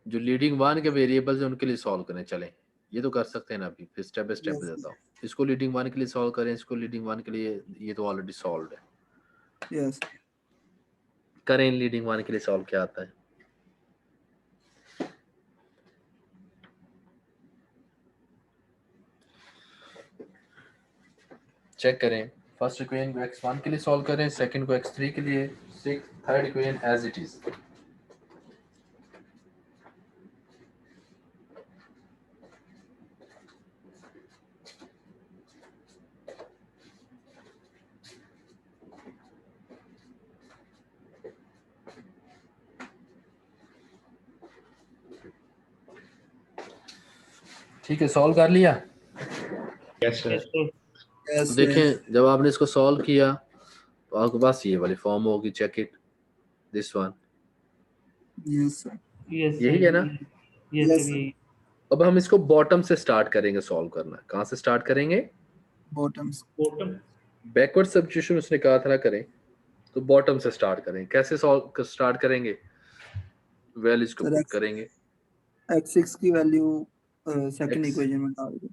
Speaker 1: जो लीडिंग वन के वेरिएबल्स हैं उनके लिए सॉल्व करें। चलें ये तो कर सकते हैं ना, अभी फिर स्टेप बाय स्टेप बताता हूँ। इसको लीडिंग वन के लिए सॉल्व करें, इसको लीडिंग वन के लिए, ये तो ऑलरेडी सॉल्व है।
Speaker 7: यस
Speaker 1: करें लीडिंग वन के लिए सॉल्व क्या आता है। चेक करें, फर्स्ट इक्वेशन को x1 के लिए सॉल्व करें, सेकंड को x3 के लिए, third equation as it is. ठीक है, सॉल्व कर लिया।
Speaker 3: Yes, sir.
Speaker 4: Yes, sir.
Speaker 1: तो
Speaker 7: यस
Speaker 1: देखें जब आपने इसको सॉल्व किया तो आपके पास ये वाली फॉर्म होगी, check it, this one,
Speaker 7: yes sir
Speaker 4: Yes,
Speaker 1: यही
Speaker 4: sir.
Speaker 1: है ना।
Speaker 4: Yes,
Speaker 7: Yes,
Speaker 4: sir.
Speaker 7: sir.
Speaker 4: यही।
Speaker 1: अब हम इसको बॉटम से स्टार्ट करेंगे सॉल्व करना। कहाँ से स्टार्ट करेंगे?
Speaker 7: Bottoms
Speaker 4: Bottom.
Speaker 1: बैकवर्ड सब्स्टिट्यूशन उसने कहा था ना करें, तो बॉटम से स्टार्ट करें। कैसे सॉल्व स्टार्ट करेंगे? वैल्यूज को
Speaker 7: सर
Speaker 1: पुट करेंगे।
Speaker 7: x6 की वैल्यू सेकंड
Speaker 1: X-
Speaker 7: इक्वेशन में डाल दो।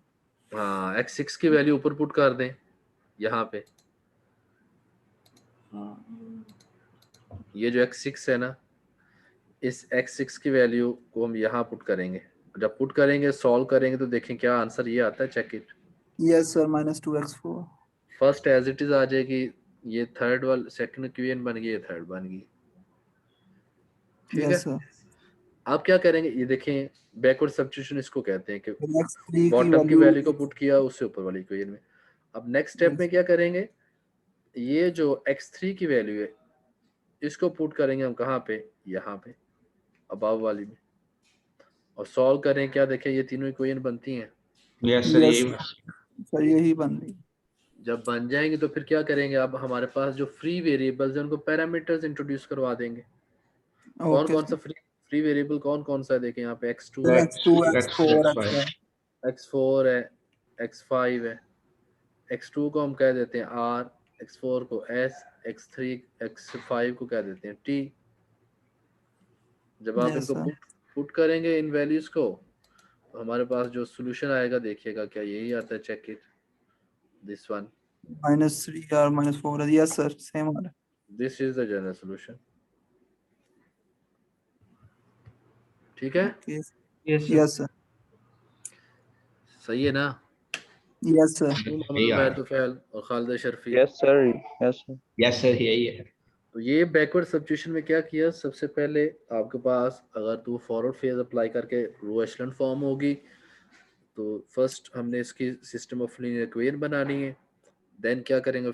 Speaker 1: हाँ, x6 की वैल्यू ऊपर पुट कर दें यहाँ पे। ये जो x6 है ना, इस x6 की वैल्यू को हम यहाँ पुट करेंगे। जब पुट करेंगे सॉल्व करेंगे तो देखें क्या आंसर ये आता है, check it.
Speaker 7: Yes sir -2x4
Speaker 1: first as it is आ जाएगी, ये थर्ड वाला सेकंड इक्वेशन बन गई, ये थर्ड बन गई। ठीक है,
Speaker 7: यस सर
Speaker 1: आप क्या करेंगे, ये देखें बैकवर्ड सब्स्टिट्यूशन इसको कहते हैं कि
Speaker 7: x3 की
Speaker 1: बॉटम की
Speaker 7: वैल्यू
Speaker 1: वैल्यू को पुट किया उससे ऊपर वाली इक्वेशन में। अब नेक्स्ट स्टेप में क्या करेंगे, ये जो x3 की वैल्यू है इसको पुट करेंगे हम कहाँ पे, यहाँ पे अबव वाली में, और सॉल्व करें। क्या देखें ये तीनों इक्वेशन बनती हैं।
Speaker 3: Yes, sir.
Speaker 7: यस
Speaker 3: यही
Speaker 7: सर यही बन रही
Speaker 1: जब बन जाएंगे तो फिर क्या करेंगे, अब हमारे पास जो फ्री वेरिएबल्स हैं उनको पैरामीटर्स इंट्रोड्यूस करवा देंगे। कौन
Speaker 7: ओके
Speaker 1: कौन सा फ्री वेरिएबल कौन कौन सा है, देखें यहाँ पे x2
Speaker 7: सर
Speaker 1: है,
Speaker 7: x2 x4
Speaker 3: X5.
Speaker 1: x4 है, x5 है। x2 को हम कह देते हैं r, x4 को s, x3 x5 को कह देते हैं t। जब आप
Speaker 7: यस
Speaker 1: इनको
Speaker 7: सर
Speaker 1: पुट करेंगे इन वैल्यूज को तो हमारे पास जो सॉल्यूशन आएगा देखिएगा क्या यही आता है, चेक इट, दिस वन,
Speaker 7: -3 और -4 यस सर सेम आ रहा
Speaker 1: this is the general solution. ठीक है,
Speaker 7: है
Speaker 4: Yes, sir.
Speaker 7: यस सर
Speaker 1: सही है ना।
Speaker 7: यस सर
Speaker 1: मोहम्मद उमैर तुफैल और Khalid शर्फी।
Speaker 2: Yes, sir. Yes, sir.
Speaker 3: Yes, sir. यही है.
Speaker 1: तो ये बैकवर्ड सब्स्टिट्यूशन में क्या किया, सबसे पहले आपके पास अगर तो फॉरवर्ड फेज अप्लाई करके रो एशेलन फॉर्म होगी तो फर्स्ट हमने इसकी सिस्टम ऑफ लीनियर इक्वेशन बनानी है। देन क्या करेंगे,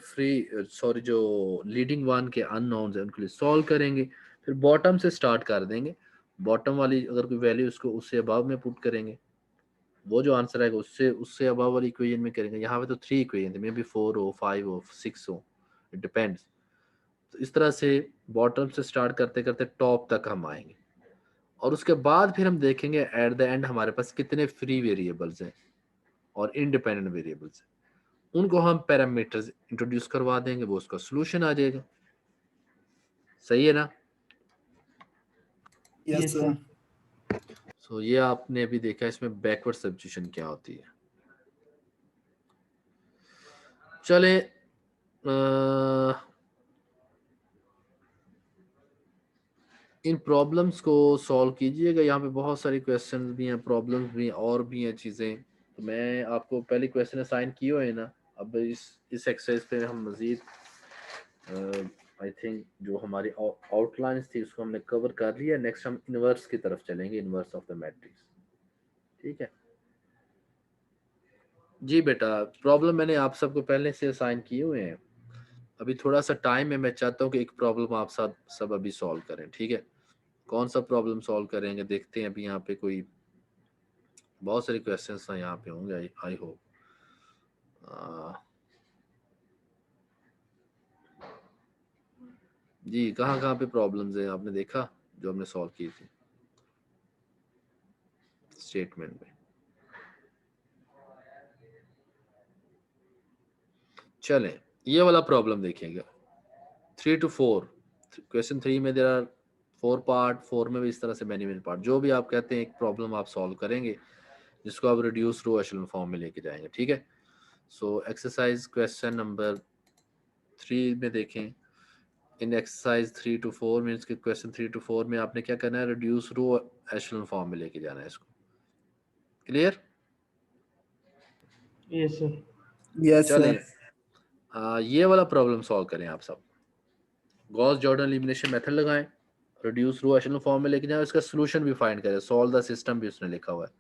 Speaker 1: जो लीडिंग वन के अननोन्स हैं उनके लिए सॉल्व करेंगे। फिर बॉटम से स्टार्ट कर देंगे, बॉटम वाली अगर कोई वैल्यू उसको उससे अबव में पुट करेंगे, वो जो आंसर आएगा उससे उससे अबव वाली इक्वेशन में करेंगे। यहाँ पे तो 3 इक्वेशन थे, मे बी 4 हो, 5 हो, 6 हो, इट डिपेंड्स। तो इस तरह से बॉटम से स्टार्ट करते करते टॉप तक हम आएंगे, और उसके बाद फिर हम देखेंगे एट द एंड हमारे पास कितने फ्री वेरिएबल्स हैं और इंडिपेंडेंट वेरिएबल्स हैं, उनको हम पैरामीटर्स इंट्रोड्यूस करवा देंगे, वो उसका सॉल्यूशन आ जाएगा। सही है ना।
Speaker 7: Yes
Speaker 4: Yes,
Speaker 7: sir
Speaker 4: sir.
Speaker 1: सो ये आपने अभी देखा इसमें बैकवर्ड सब्स्टिट्यूशन क्या होती है। चले इन प्रॉब्लम्स को सॉल्व कीजिएगा। यहाँ पे बहुत सारी क्वेश्चंस भी हैं, प्रॉब्लम्स भी हैं, और भी हैं चीज़ें। तो मैं आपको पहले क्वेश्चन असाइन किए हुए हैं ना, अब इस एक्सरसाइज पे हम मज़ीद आई थिंक जो हमारी आउटलाइंस थी उसको हमने कवर कर लिया। नेक्स्ट हम इनवर्स की तरफ चलेंगे, इनवर्स ऑफ द मैट्रिक्स। ठीक है जी बेटा, प्रॉब्लम मैंने आप सबको पहले से असाइन किए हुए हैं। अभी थोड़ा सा टाइम है, मैं चाहता हूँ कि एक प्रॉब्लम आप सब अभी सॉल्व करें। ठीक है, कौन सा प्रॉब्लम सॉल्व करेंगे देखते हैं। अभी यहाँ पे कोई बहुत सारे क्वेश्चंस यहाँ पे होंगे, आई होप। जी कहाँ कहाँ पे प्रॉब्लम्स हैं आपने देखा जो हमने सॉल्व की थी स्टेटमेंट में? चलें ये वाला प्रॉब्लम देखेंगे 3 to 4 क्वेश्चन 3 में देर आर 4 पार्ट, 4 में भी इस तरह से मैनी मैनी पार्ट, जो भी आप कहते हैं एक प्रॉब्लम आप सॉल्व करेंगे जिसको आप रिड्यूस रो एशेलन फॉर्म में लेके जाएंगे, ठीक है। सो एक्सरसाइज क्वेश्चन नंबर 3 में देखें, इन एक्सरसाइज 3 to 4 मीन्स के क्वेश्चन 3 to 4 में आपने क्या करना है, रिड्यूस रो एशेलन फॉर्म में लेके जाना है इसको। क्लियर?
Speaker 4: Yes, sir.
Speaker 7: यस
Speaker 1: चलें
Speaker 7: सर।
Speaker 1: ये वाला प्रॉब्लम सॉल्व करें आप सब। गॉस जॉर्डन एलिमिनेशन मेथड लगाएं, रिड्यूस रो एशेलन फॉर्म में लेके जाएं, इसका सॉल्यूशन भी फाइंड करें, सॉल्व द सिस्टम भी उसने लिखा हुआ है,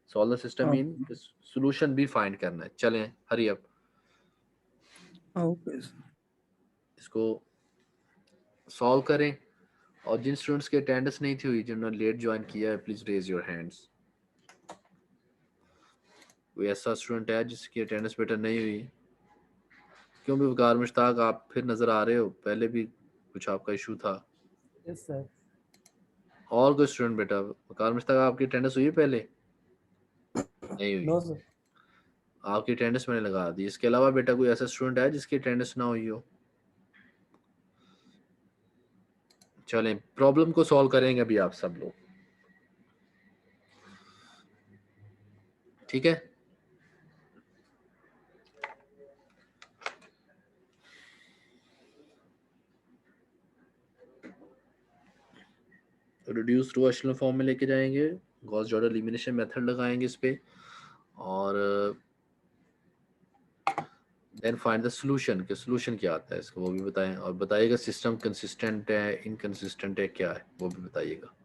Speaker 1: solve the system mean solution भी फाइंड करना है। चलें हरी अप
Speaker 7: ओके
Speaker 1: इसको सॉल्व करें। और जिन स्टूडेंट्स की अटेंडेंस नहीं थी हुई, जिन्होंने लेट ज्वाइन किया है, प्लीज रेज योर हैंड्स। कोई ऐसा स्टूडेंट है जिसकी अटेंडेंस बेटर नहीं हुई? क्यों भी वकार मुश्ताक आप फिर नजर आ रहे हो, पहले भी कुछ आपका इशू था।
Speaker 4: Yes, sir.
Speaker 1: और कोई स्टूडेंट बेटा, वकार मुश्ताक आपकी अटेंडेंस हुई है पहले? नहीं हुई।
Speaker 4: No, sir.
Speaker 1: आपकी अटेंडेंस मैंने लगा दी। इसके अलावा बेटा कोई ऐसा स्टूडेंट है जिसकी अटेंडेंस ना हुई हो? चलें प्रॉब्लम को सॉल्व करेंगे अभी आप सब लोग, ठीक है। रिड्यूस रो एशेलन फॉर्म में लेके जाएंगे, गॉस जॉर्डन एलिमिनेशन मेथड लगाएंगे इस पे, और देन फाइंड द सॉल्यूशन, के सॉल्यूशन क्या आता है इसका वो भी बताएं, और बताइएगा सिस्टम कंसिस्टेंट है इनकंसिस्टेंट है क्या है वो भी बताइएगा।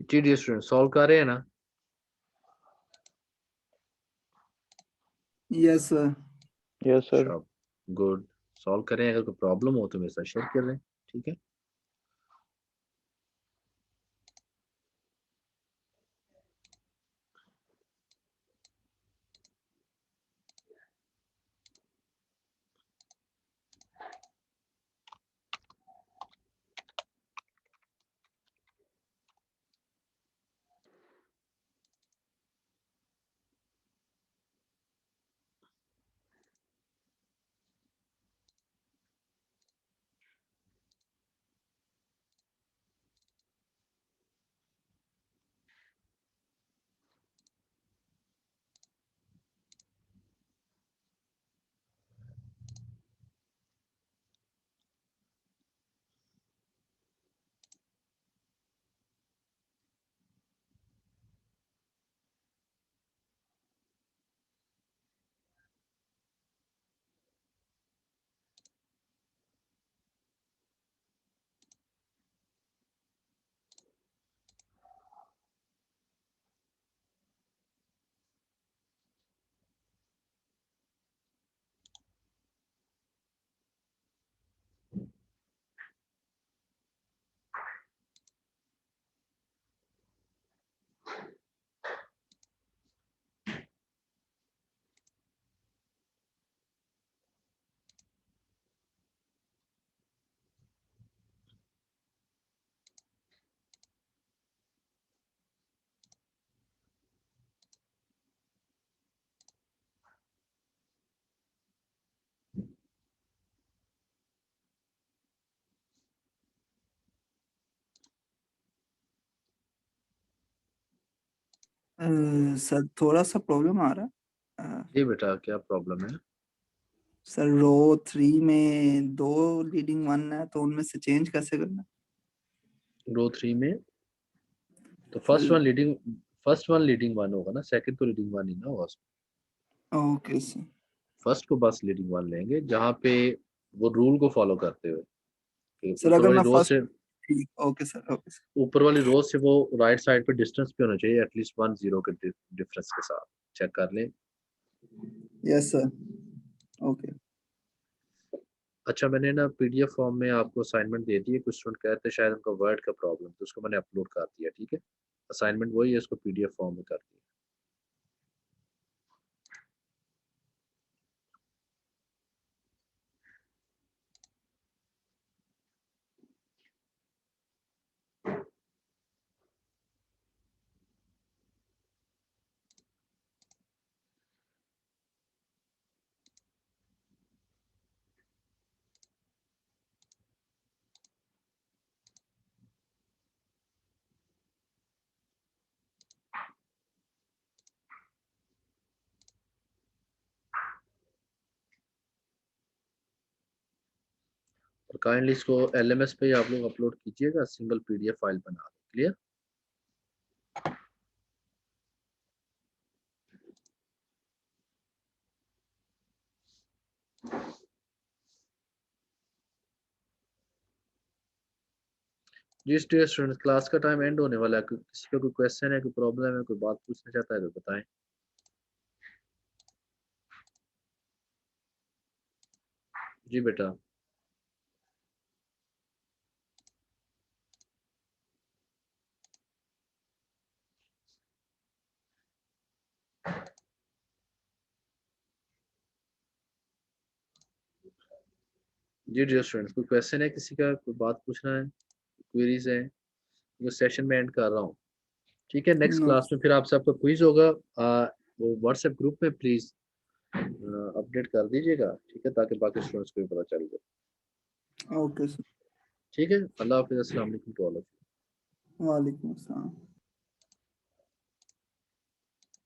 Speaker 1: जी डियर स्टूडेंट सॉल्व कर रहे हैं ना?
Speaker 7: Yes sir.
Speaker 2: Yes, sir.
Speaker 1: अच्छा गुड, सॉल्व करें, अगर कोई प्रॉब्लम हो तो मेरे साथ शेयर कर लें, ठीक है।
Speaker 7: सर थोड़ा सा प्रॉब्लम आ रहा है।
Speaker 1: जी बेटा, क्या प्रॉब्लम है?
Speaker 7: सर रो 3 में 2 लीडिंग 1 है, तो उनमें से चेंज कैसे करना?
Speaker 1: रो 3 में तो
Speaker 7: sir
Speaker 1: first one leading one होगा ना, सेकंड तो लीडिंग वन ही ना होगा।
Speaker 7: Okay sir.
Speaker 1: फर्स्ट को बस लीडिंग वन लेंगे, जहाँ पे वो रूल को फॉलो करते हुए कि
Speaker 7: सर अगर मैं फर्स्ट,
Speaker 1: से
Speaker 7: ठीक, ओके सर, ओके सर।
Speaker 1: ऊपर वाली रो से वो राइट साइड पे डिस्टेंस पे होना चाहिए एटलीस्ट 1 0 के डिफरेंस के साथ। चेक कर ले।
Speaker 7: Yes sir, okay.
Speaker 1: अच्छा, मैंने ना पीडीएफ फॉर्म में आपको असाइनमेंट दे दी है। कुछ स्टूडेंट कहते हैं शायद उनका वर्ड का प्रॉब्लम, तो उसको मैंने अपलोड कर दिया। ठीक है, असाइनमेंट वही है, इसको पीडीएफ फॉर्म में कर दिया। और काइंडली इसको एलएमएस पे ही आप लोग अपलोड कीजिएगा, सिंगल पीडीएफ फाइल बना दो। क्लियर? जी स्टूडेंट, क्लास का टाइम एंड होने वाला है। किसी का कोई क्वेश्चन है, कोई प्रॉब्लम है, कोई बात पूछना चाहता है तो बताएं। जी बेटा। जी डियर स्टूडेंट्स, कोई क्वेश्चन है किसी का, कोई बात पूछना है, क्वेरीज है? जो सेशन में एंड कर रहा हूँ। ठीक है, नेक्स्ट
Speaker 7: नो,
Speaker 1: क्लास में फिर आपसे आपका क्विज होगा। वो व्हाट्सएप ग्रुप में प्लीज अपडेट कर दीजिएगा। ठीक है, ताकि बाकी स्टूडेंट्स को भी पता चल जाए।
Speaker 7: Okay sir.
Speaker 1: ठीक है, अल्लाह हाफिज़, अस्सलाम वालेकुम टू ऑल ऑफ यू।
Speaker 7: वालेकुम अस्सलाम।